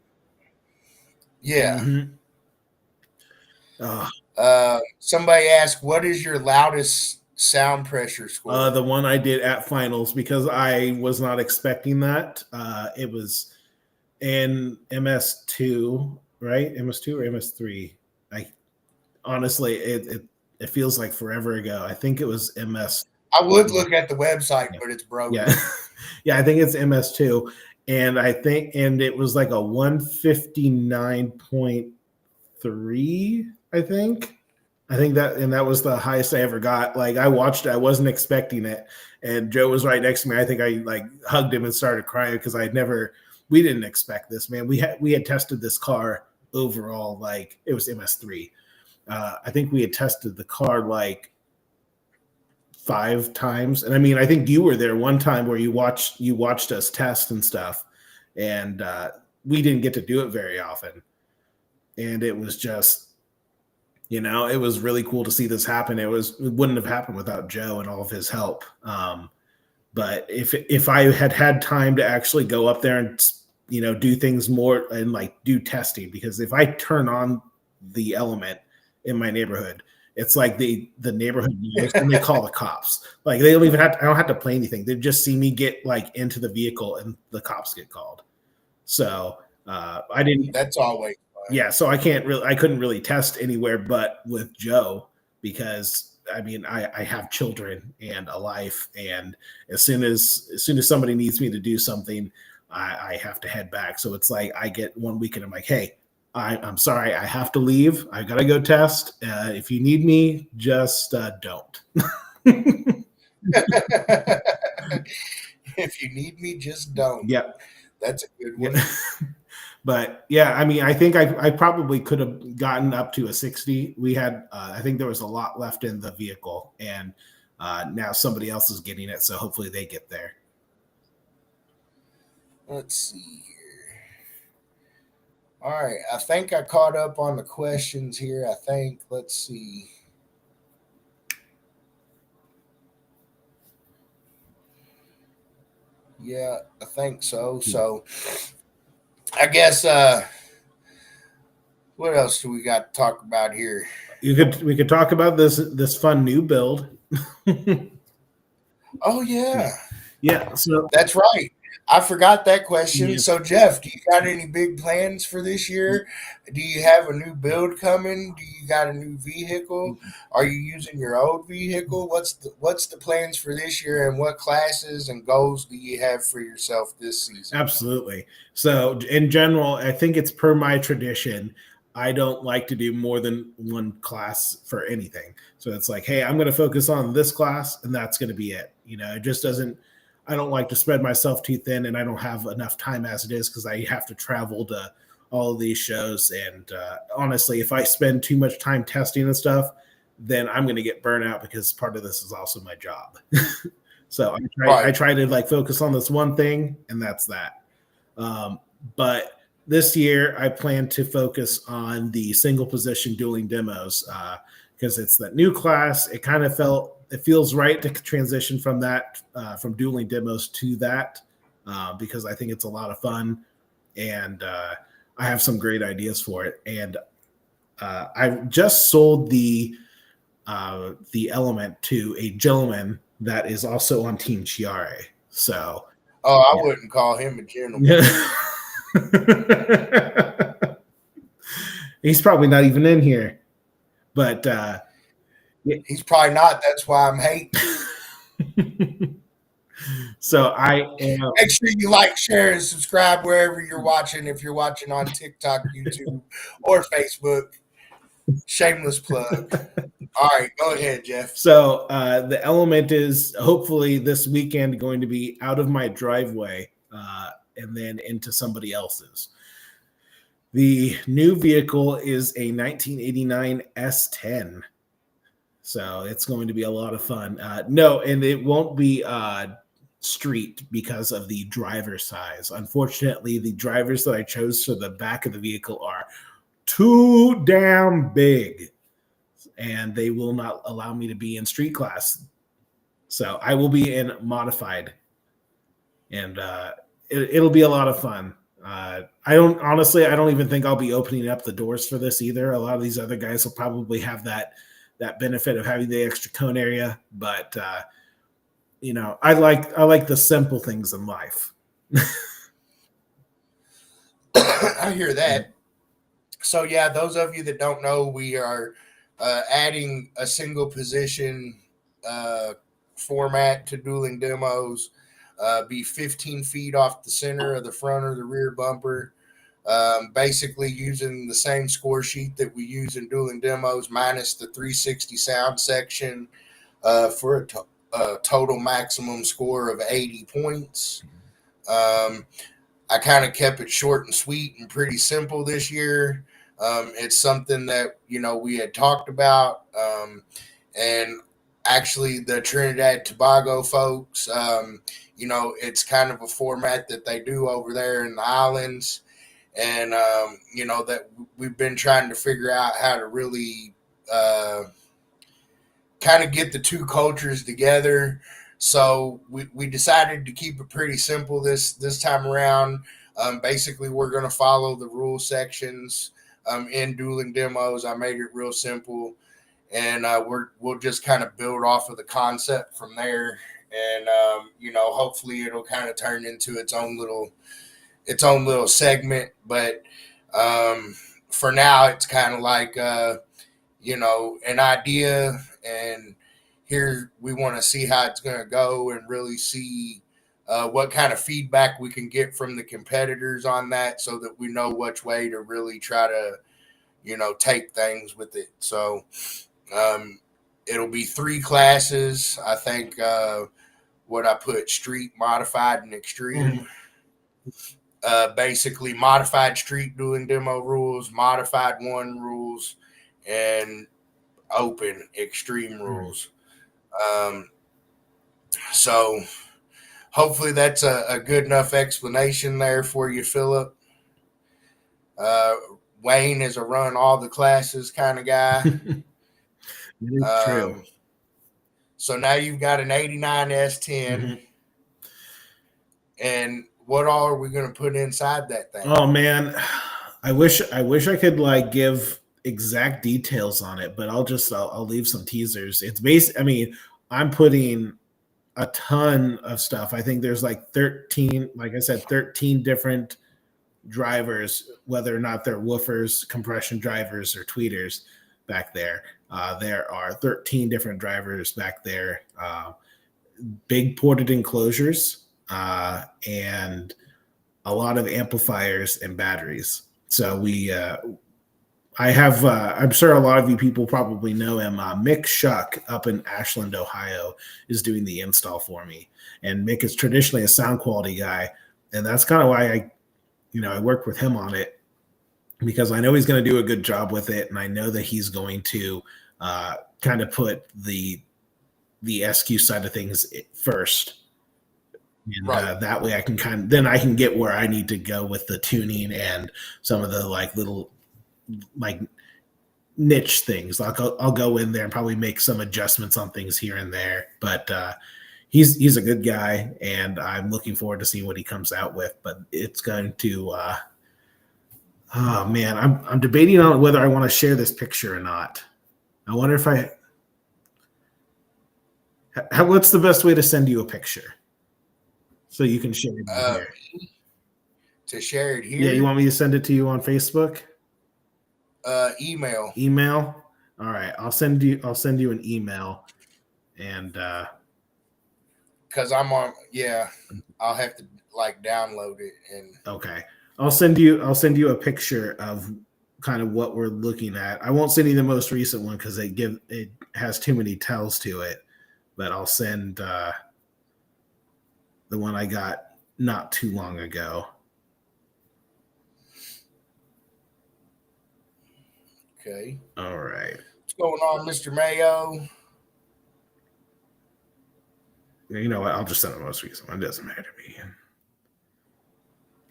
Speaker 1: Yeah. Mm-hmm. Somebody asked, what is your loudest sound pressure score?
Speaker 2: The one I did at finals, because I was not expecting that. It was in MS2, right? MS2 or MS3? Honestly, it feels like forever ago. I think it was MS.
Speaker 1: I would look at the website, but it's broken.
Speaker 2: Yeah. Yeah, I think it's MS2. And it was like a 159.3, I think. That was the highest I ever got. Like, I watched it, I wasn't expecting it. And Joe was right next to me. I think I like hugged him and started crying because we didn't expect this, man. We had tested this car overall, like it was MS3. I think we had tested the car like 5 times. And I mean, I think you were there one time where you watched us test and stuff. And we didn't get to do it very often. And it was just, it was really cool to see this happen. It wouldn't have happened without Joe and all of his help. But if I had time to actually go up there and, do things more and like do testing, because if I turn on the element in my neighborhood, it's like the neighborhood knows and they call the cops. Like they don't even I don't have to play anything. They just see me get like into the vehicle and the cops get called. So I didn't.
Speaker 1: That's always fun.
Speaker 2: Yeah. So I couldn't really test anywhere but with Joe, because I mean, I have children and a life, and as soon as somebody needs me to do something, I have to head back. So it's like I get 1 week and I'm like, hey, I'm sorry, I have to leave. I gotta go test. If you need me, just don't.
Speaker 1: If you need me, just don't.
Speaker 2: Yep.
Speaker 1: That's a good one.
Speaker 2: But yeah, I mean, I think I probably could have gotten up to a 60. We had, I think there was a lot left in the vehicle, and now somebody else is getting it. So hopefully they get there.
Speaker 1: Let's see here. All right. I think I caught up on the questions here. Let's see. Yeah, I think so. So I guess what else do we got to talk about here?
Speaker 2: We could talk about this fun new build.
Speaker 1: Oh yeah.
Speaker 2: Yeah, so
Speaker 1: that's right. I forgot that question.
Speaker 2: Yeah.
Speaker 1: So, Geoff, do you got any big plans for this year? Do you have a new build coming? Do you got a new vehicle? Are you using your old vehicle? What's the plans for this year, and what classes and goals do you have for yourself this season?
Speaker 2: Absolutely. So, in general, I think it's per my tradition. I don't like to do more than one class for anything. So it's like, hey, I'm going to focus on this class, and that's going to be it. It just doesn't. I don't like to spread myself too thin, and I don't have enough time as it is because I have to travel to all of these shows. And honestly, if I spend too much time testing and stuff, then I'm going to get burnt out, because part of this is also my job. So I try to like focus on this one thing, and that's that. But this year I plan to focus on the single position dueling demos, because it's that new class. It feels right to transition from that, from dueling demos to that, because I think it's a lot of fun, and I have some great ideas for it. And I just sold the element to a gentleman that is also on Team Chiare. So,
Speaker 1: I wouldn't call him a gentleman.
Speaker 2: He's probably not even in here, but
Speaker 1: he's probably not. That's why I'm hating.
Speaker 2: So I am.
Speaker 1: Make sure you like, share, and subscribe wherever you're watching. If you're watching on TikTok, YouTube, or Facebook. Shameless plug. All right, go ahead, Geoff.
Speaker 2: So the element is hopefully this weekend going to be out of my driveway and then into somebody else's. The new vehicle is a 1989 S10. So it's going to be a lot of fun. No, and it won't be street because of the driver size. Unfortunately, the drivers that I chose for the back of the vehicle are too damn big, and they will not allow me to be in street class. So I will be in modified, and it'll be a lot of fun. I don't even think I'll be opening up the doors for this either. A lot of these other guys will probably have that benefit of having the extra cone area, but I like the simple things in life.
Speaker 1: I hear that. So yeah, those of you that don't know, we are adding a single position format to dueling demos, be 15 feet off the center of the front or the rear bumper. Basically using the same score sheet that we use in dueling demos minus the 360 sound section for a total maximum score of 80 points. I kind of kept it short and sweet and pretty simple this year. It's something that, we had talked about. And actually, the Trinidad Tobago folks, it's kind of a format that they do over there in the islands. And, that we've been trying to figure out how to really kind of get the two cultures together. So we decided to keep it pretty simple this time around. Basically, we're going to follow the rule sections in dueling demos. I made it real simple, and we'll just kind of build off of the concept from there. And hopefully, it'll kind of turn into its own little segment. But for now, it's kind of like an idea, and here we want to see how it's going to go and really see what kind of feedback we can get from the competitors on that, so that we know which way to really try to take things with it. So it'll be 3 classes. I think what I put: street, modified, and extreme. Basically modified street dueling demo rules, modified 1 rules, and open extreme rules. So hopefully that's a good enough explanation there for you, Philip. Wayne is a run all the classes kind of guy.
Speaker 2: True.
Speaker 1: So now you've got an 89 S10. And what all are we going to put inside that thing?
Speaker 2: Oh man, I wish I could like give exact details on it, but I'll leave some teasers. It's I'm putting a ton of stuff. I think there's like 13, like I said, 13 different drivers, whether or not they're woofers, compression drivers, or tweeters back there. There are 13 different drivers back there. Big ported enclosures, and a lot of amplifiers and batteries. So I have, I'm sure a lot of you people probably know him. Mick Shuck up in Ashland, Ohio, is doing the install for me. And Mick is traditionally a sound quality guy. And that's kind of why I worked with him on it, because I know he's going to do a good job with it. And I know that he's going to kind of put the SQ side of things first. And that way I can then I can get where I need to go with the tuning and some of the like little like niche things. I'll go in there and probably make some adjustments on things here and there, but he's a good guy, and I'm looking forward to seeing what he comes out with. But it's going to oh man, I'm debating on whether I want to share this picture or not. I wonder if what's the best way to send you a picture so you can share it here?
Speaker 1: To share it here?
Speaker 2: Yeah, you want me to send it to you on Facebook?
Speaker 1: Email.
Speaker 2: All right, I'll send you an email, and
Speaker 1: because I'm on. Yeah, I'll have to like download it. And
Speaker 2: okay, I'll send you a picture of kind of what we're looking at. I won't send you the most recent one because it has too many tells to it, but I'll send the one I got not too long ago.
Speaker 1: Okay.
Speaker 2: All right.
Speaker 1: What's going on, Mr. Mayo?
Speaker 2: You know what? I'll just send the most recent one. It doesn't matter to me.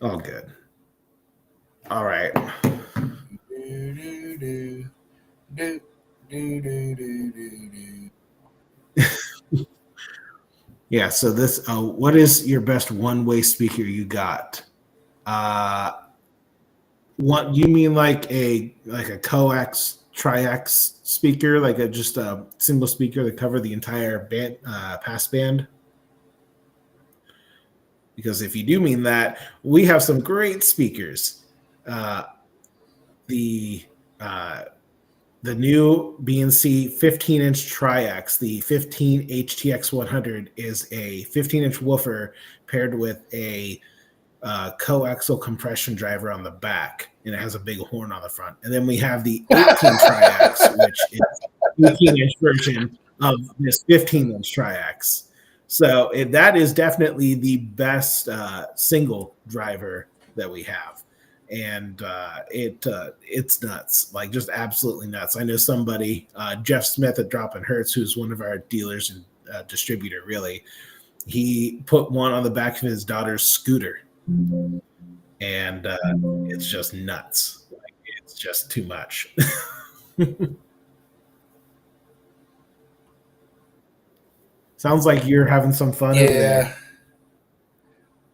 Speaker 2: All good. All right. Yeah. So this. What is your best one-way speaker you got? What you mean, like a coax triax speaker, like just a single speaker that cover the entire band, pass band? Because if you do mean that, we have some great speakers. The the new BNC 15-inch Tri-X, the 15 HTX 100, is a 15-inch woofer paired with a coaxial compression driver on the back, and it has a big horn on the front. And then we have the 18 Tri-X, which is an 18-inch version of this 15-inch Tri-X. So that is definitely the best single driver that we have. And it's nuts, like just absolutely nuts. I know somebody, Geoff Smith at Drop and Hertz, who's one of our dealers and distributor, really, he put one on the back of his daughter's scooter, and it's just nuts. Like, it's just too much. Sounds like you're having some fun over there.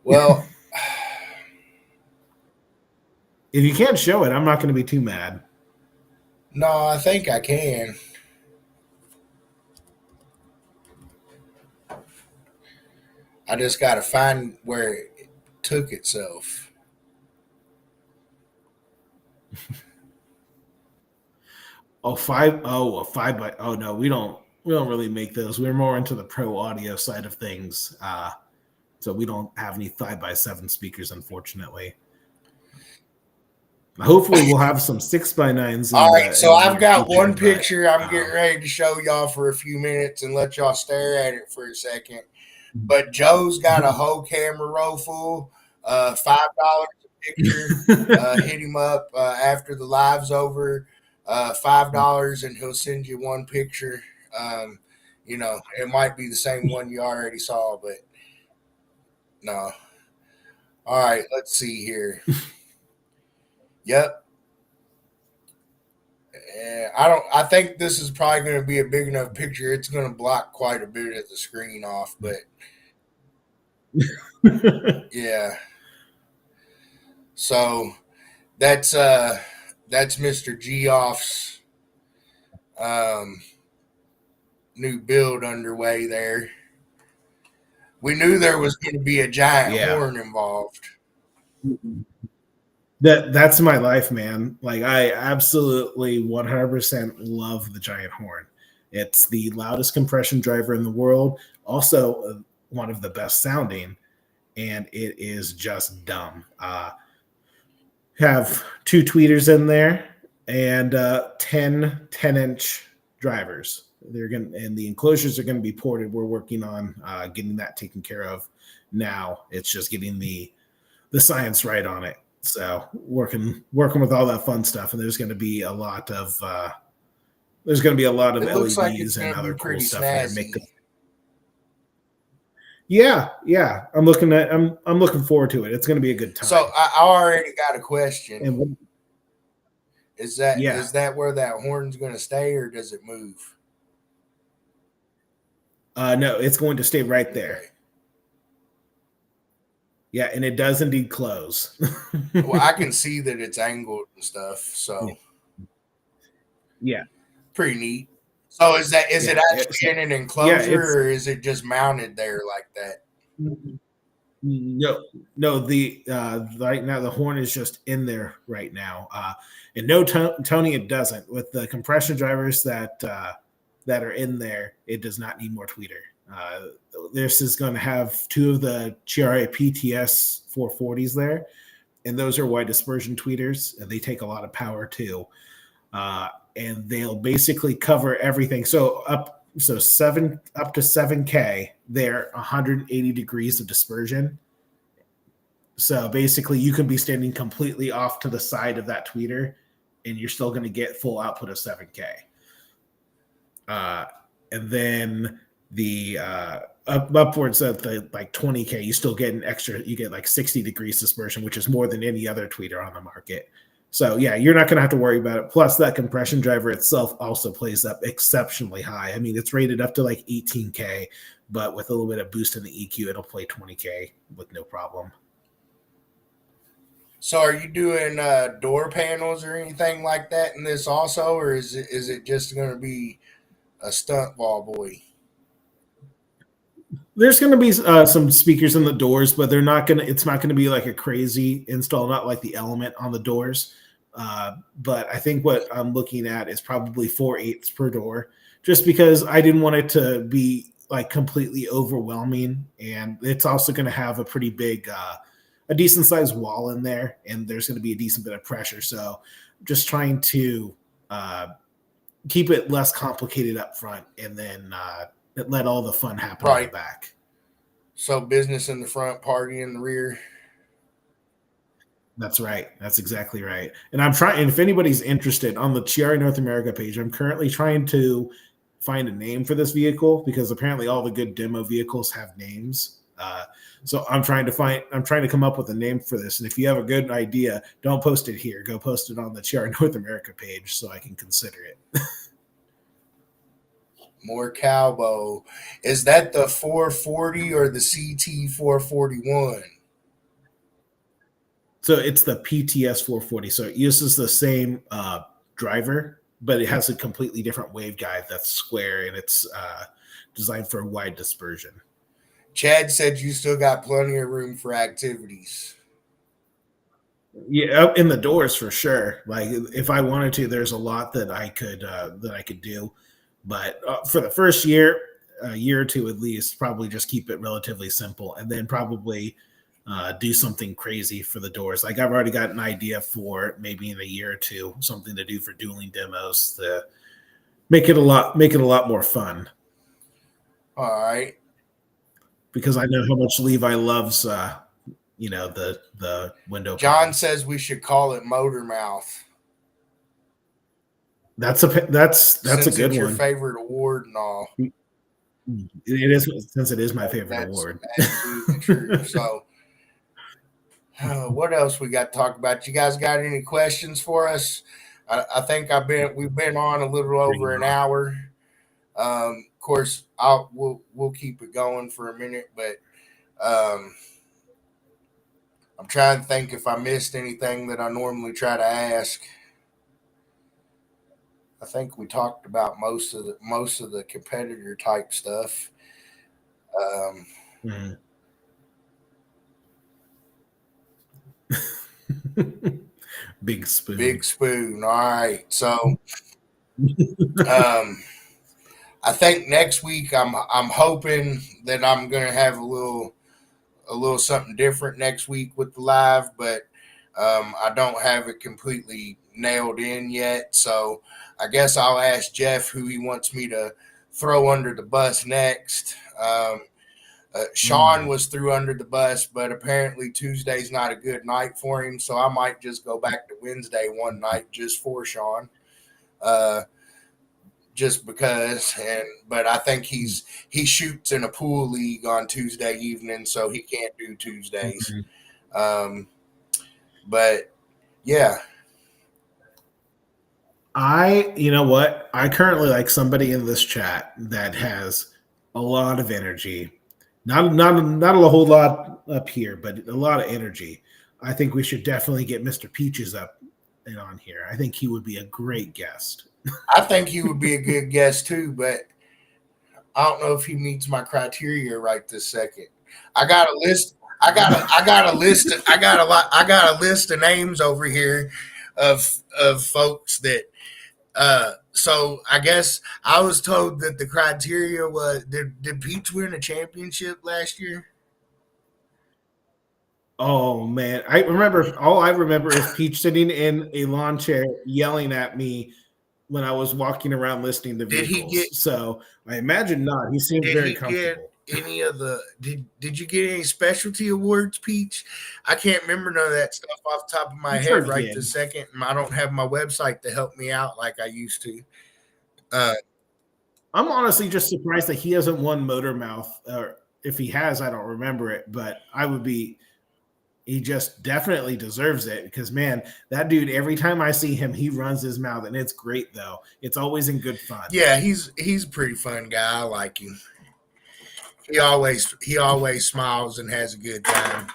Speaker 1: Well,
Speaker 2: if you can't show it, I'm not going to be too mad.
Speaker 1: No, I think I can. I just got to find where it took itself.
Speaker 2: A 5 by. Oh no, we don't really make those. We're more into the pro audio side of things. So we don't have any 5x7 speakers, unfortunately. Hopefully we'll have some 6x9s.
Speaker 1: All right, so I've got one picture I'm getting ready to show y'all for a few minutes and let y'all stare at it for a second. But Joe's got a whole camera roll full, $5 a picture. Hit him up after the live's over, $5, and he'll send you one picture. It might be the same one you already saw, but no. All right, let's see here. Yep. I think this is probably going to be a big enough picture. It's going to block quite a bit of the screen off, but yeah. So that's Mr. Geoff's new build underway there. We knew there was going to be a giant horn involved.
Speaker 2: That's my life, man. Like, I absolutely 100% love the giant horn. It's the loudest compression driver in the world. Also, one of the best sounding, and it is just dumb. Have 2 tweeters in there and 10-inch drivers. And the enclosures are going to be ported. We're working on getting that taken care of now. It's just getting the science right on it. So working with all that fun stuff, and there's going to be a lot of LEDs
Speaker 1: like
Speaker 2: and other cool stuff.
Speaker 1: Snazzy.
Speaker 2: Yeah. I'm looking forward to it. It's going to be a good time.
Speaker 1: So I already got a question.
Speaker 2: And
Speaker 1: is that where that horn's going to stay, or does it move?
Speaker 2: No, it's going to stay right there.
Speaker 1: Okay.
Speaker 2: Yeah, and it does indeed close.
Speaker 1: Well, I can see that it's angled and stuff, so
Speaker 2: yeah,
Speaker 1: pretty neat. So is it actually in an enclosure, or is it just mounted there like that?
Speaker 2: No. The right now the horn is just in there right now, and no, Tony, it doesn't. With the compression drivers that are in there, it does not need more tweeter. This is going to have 2 of the GRA PTS 440s there, and those are wide dispersion tweeters, and they take a lot of power too. And they'll basically cover everything. So up to 7K, they're 180 degrees of dispersion. So basically, you can be standing completely off to the side of that tweeter, and you're still going to get full output of 7K. And then the upwards of the like 20K, you still get you get like 60 degrees dispersion, which is more than any other tweeter on the market. So yeah, you're not going to have to worry about it. Plus, that compression driver itself also plays up exceptionally high. I mean, it's rated up to like 18K, but with a little bit of boost in the EQ, it'll play 20K with no problem.
Speaker 1: So are you doing door panels or anything like that in this also, or is it just going to be a stunt ball boy?
Speaker 2: There's going to be some speakers in the doors, but it's not going to be like a crazy install, not like the Element on the doors. But I think what I'm looking at is probably 4/8 per door, just because I didn't want it to be like completely overwhelming. And it's also going to have a pretty big, a decent sized wall in there, and there's going to be a decent bit of pressure. So just trying to keep it less complicated up front, and then let all the fun happen in the back.
Speaker 1: So business in the front, party in the rear.
Speaker 2: That's right. That's exactly right. And I'm trying, and if anybody's interested on the Chiari North America page, I'm currently trying to find a name for this vehicle, because apparently all the good demo vehicles have names. So I'm trying to come up with a name for this. And if you have a good idea, don't post it here. Go post it on the Chiari North America page so I can consider it.
Speaker 1: More Calvo. Is that the 440 or the CT 441?
Speaker 2: So it's the PTS 440. So it uses the same driver, but it has a completely different waveguide that's square, and it's designed for wide dispersion.
Speaker 1: Chad said you still got plenty of room for activities.
Speaker 2: Yeah, in the doors for sure. Like if I wanted to, there's a lot that I could do. But for the first year, a year or two at least, probably just keep it relatively simple, and then probably do something crazy for the doors. Like I've already got an idea for maybe in a year or two, something to do for dueling demos to make it a lot more fun.
Speaker 1: All right.
Speaker 2: Because I know how much Levi loves the window.
Speaker 1: John says we should call it Motor Mouth.
Speaker 2: That's a good one.
Speaker 1: Your favorite award and all.
Speaker 2: It is, since it is my favorite award.
Speaker 1: Absolutely true. So, what else we got to talk about? You guys got any questions for us? I think we've been on a little over an hour. Of course, we'll keep it going for a minute, but I'm trying to think if I missed anything that I normally try to ask. I think we talked about most of the competitor type stuff.
Speaker 2: Big spoon.
Speaker 1: Big spoon. All right. So, I think next week I'm hoping that I'm going to have a little something different next week with the live, but I don't have it completely nailed in yet. So I guess I'll ask Geoff who he wants me to throw under the bus next. Sean was threw under the bus, but apparently Tuesday's not a good night for him, so I might just go back to Wednesday one night just for Sean. Just because, but I think he shoots in a pool league on Tuesday evening, so he can't do Tuesdays. But yeah,
Speaker 2: you know what? I currently like somebody in this chat that has a lot of energy. Not a whole lot up here, but a lot of energy. I think we should definitely get Mr. Peaches up and on here. I think he would be a great guest.
Speaker 1: I think he would be a good guest too, but I don't know if he meets my criteria right this second. I got a list. I got a list. I got a list of names over here of folks that. So I guess I was told that the criteria was did Peach win a championship last year?
Speaker 2: Oh man, all I remember is Peach sitting in a lawn chair yelling at me when I was walking around listening to vehicles. So I imagine not. He seemed very comfortable.
Speaker 1: Any of the did you get any specialty awards, Peach? I can't remember none of that stuff off the top of my head right this second. I don't have my website to help me out like I used to.
Speaker 2: I'm honestly just surprised that he hasn't won Motor Mouth, or if he has, I don't remember it. But he just definitely deserves it, because man, that dude, every time I see him, he runs his mouth, and it's great though. It's always in good fun. Yeah,
Speaker 1: he's a pretty fun guy. I like him. He always smiles and has a good time.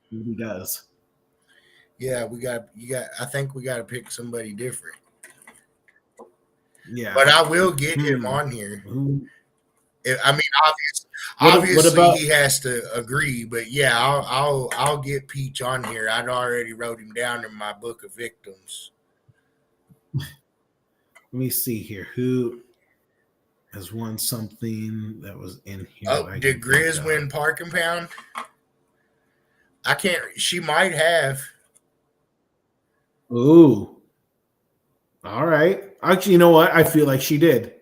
Speaker 2: He does.
Speaker 1: Yeah, I think we got to pick somebody different.
Speaker 2: Yeah,
Speaker 1: but I will get him on here. I mean,
Speaker 2: What
Speaker 1: obviously
Speaker 2: about?
Speaker 1: he has to agree, but yeah, I'll get Peach on here. I'd already wrote him down in my book of victims.
Speaker 2: Let me see here. Who has won something that was in here that
Speaker 1: Oh,
Speaker 2: I can
Speaker 1: did
Speaker 2: think
Speaker 1: Grizz
Speaker 2: of?
Speaker 1: win Park and Pound? I can't. She might have.
Speaker 2: Ooh, all right. Actually, you know what? I feel like she did.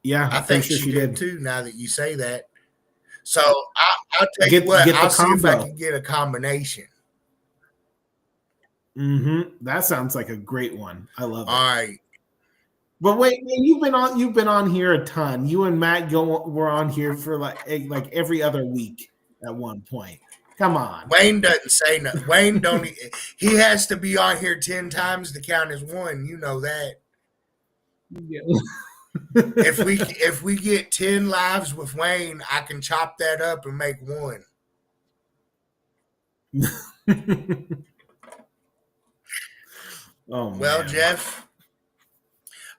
Speaker 2: Yeah,
Speaker 1: I
Speaker 2: I'm pretty
Speaker 1: think
Speaker 2: sure
Speaker 1: she
Speaker 2: she
Speaker 1: did
Speaker 2: did.
Speaker 1: too. Now that you say that, so I'll tell you what.
Speaker 2: Get the
Speaker 1: I'll see if I
Speaker 2: combo.
Speaker 1: can get a combination.
Speaker 2: That sounds like a great one. I love
Speaker 1: All
Speaker 2: it.
Speaker 1: right.
Speaker 2: But wait, man, you've been on here a ton. You and Matt were on here for like every other week at one point. Come on.
Speaker 1: Wayne doesn't say no. Wayne don't. He has to be on here 10 times to count as one. You know that.
Speaker 2: Yeah.
Speaker 1: If we get 10 lives with Wayne, I can chop that up and make one.
Speaker 2: Oh
Speaker 1: Well,
Speaker 2: man.
Speaker 1: Geoff,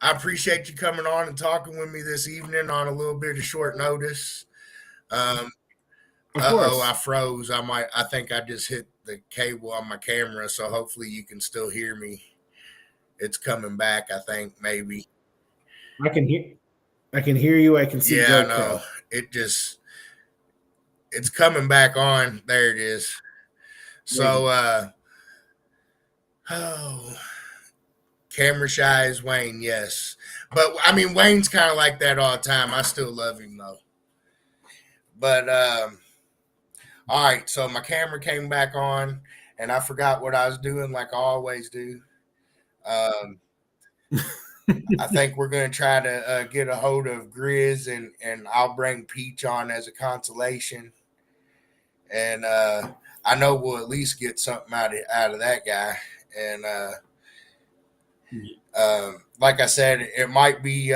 Speaker 1: I appreciate you coming on and talking with me this evening on a little bit of short notice. Um,
Speaker 2: Of
Speaker 1: oh, I
Speaker 2: course.
Speaker 1: froze. I think I just hit the cable on my camera, so hopefully you can still hear me. It's coming back. I think maybe.
Speaker 2: I can hear I can hear you. I can see
Speaker 1: Yeah, I know.
Speaker 2: GoPro.
Speaker 1: It just it's coming back on. There it is.
Speaker 2: There you
Speaker 1: So,
Speaker 2: go.
Speaker 1: oh, camera shy is Wayne, yes. But I mean, Wayne's kind of like that all the time. I still love him though. But all right, so my camera came back on, and I forgot what I was doing, like I always do. Um, I think we're going to try to get a hold of Grizz, and I'll bring Peach on as a consolation, and I know we'll at least get something out of that guy. And like I said, it might be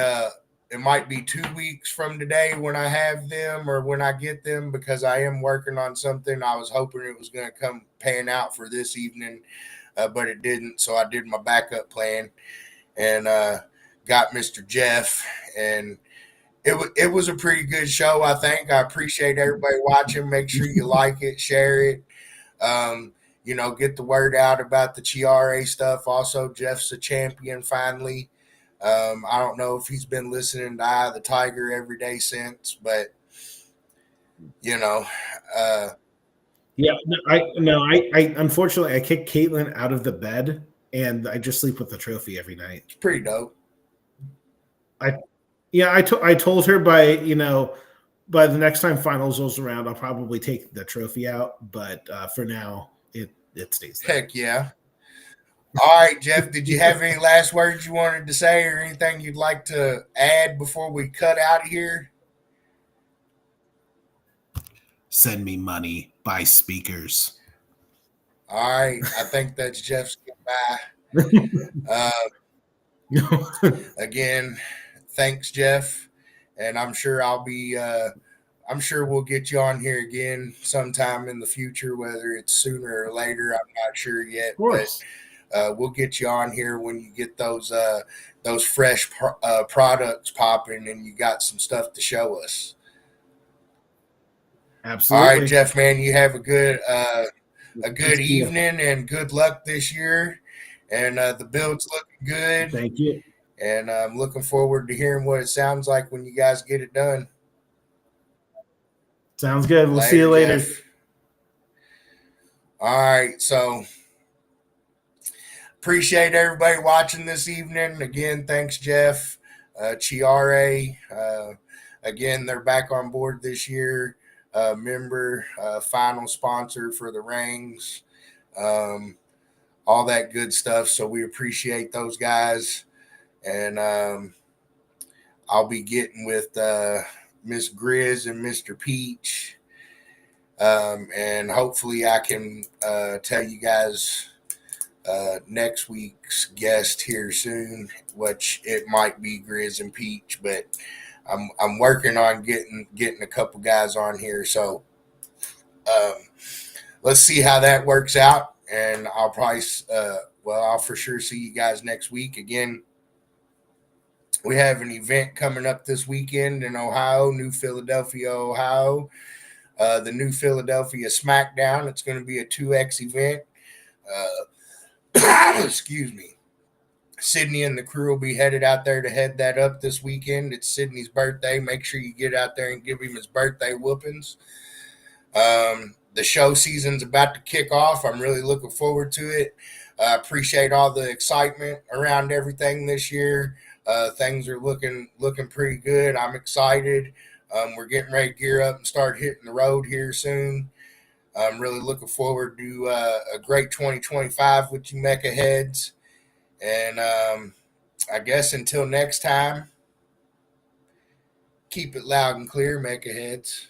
Speaker 1: 2 weeks from today when I have them or when I get them, because I am working on something. I was hoping it was going to come pan out for this evening, but it didn't. So I did my backup plan and got Mr. Geoff, and it was a pretty good show. I think I appreciate everybody watching. Make sure you like it, share it. Um, get the word out about the Chiare stuff. Also, Geoff's a champion finally. I don't know if he's been listening to Eye of the Tiger every day since, but you know, uh,
Speaker 2: Yeah, I unfortunately I kicked Caitlin out of the bed and I just sleep with the trophy every night.
Speaker 1: it's pretty dope.
Speaker 2: I yeah, I told her by the next time finals rolls around, I'll probably take the trophy out, but for now it stays there.
Speaker 1: Heck yeah. All right, Geoff, did you have any last words you wanted to say or anything you'd like to add before we cut out of here?
Speaker 2: Send me money, buy speakers.
Speaker 1: All right, I think that's Geoff's goodbye. Uh, again, thanks, Geoff, and I'm sure we'll get you on here again sometime in the future, whether it's sooner or later. I'm not sure yet,
Speaker 2: Of
Speaker 1: but
Speaker 2: course.
Speaker 1: we'll get you on here when you get those fresh products popping and you got some stuff to show us. All right,
Speaker 2: Absolutely.
Speaker 1: Geoff, man, you have a
Speaker 2: Good
Speaker 1: good
Speaker 2: to see you.
Speaker 1: evening and good luck this year. And the build's looking good.
Speaker 2: Thank you.
Speaker 1: And I'm looking forward to hearing what it sounds like when you guys get it done.
Speaker 2: Sounds good. We'll see
Speaker 1: Later,
Speaker 2: you later.
Speaker 1: Geoff. All right, so appreciate everybody watching this evening. Again, thanks, Geoff. Chiare, again, they're back on board this year. Member, final sponsor for the rings, all that good stuff. So we appreciate those guys. And I'll be getting with Miss Grizz and Mr. Peach. And hopefully I can tell you guys next week's guest here soon, which it might be Grizz and Peach, but I'm working on getting a couple guys on here. So um, let's see how that works out, and I'll probably I'll for sure see you guys next week again. We have an event coming up this weekend in Ohio, New Philadelphia, Ohio. The New Philadelphia SmackDown. It's going to be a 2X event. Excuse me. Sydney and the crew will be headed out there to head that up this weekend. It's Sydney's birthday. Make sure you get out there and give him his birthday whoopings. The show season's about to kick off. I'm really looking forward to it. I appreciate all the excitement around everything this year. Things are looking pretty good. I'm excited. We're getting ready to gear up and start hitting the road here soon. I'm really looking forward to a great 2025 with you MECA heads. And I guess until next time, keep it loud and clear, MECA heads.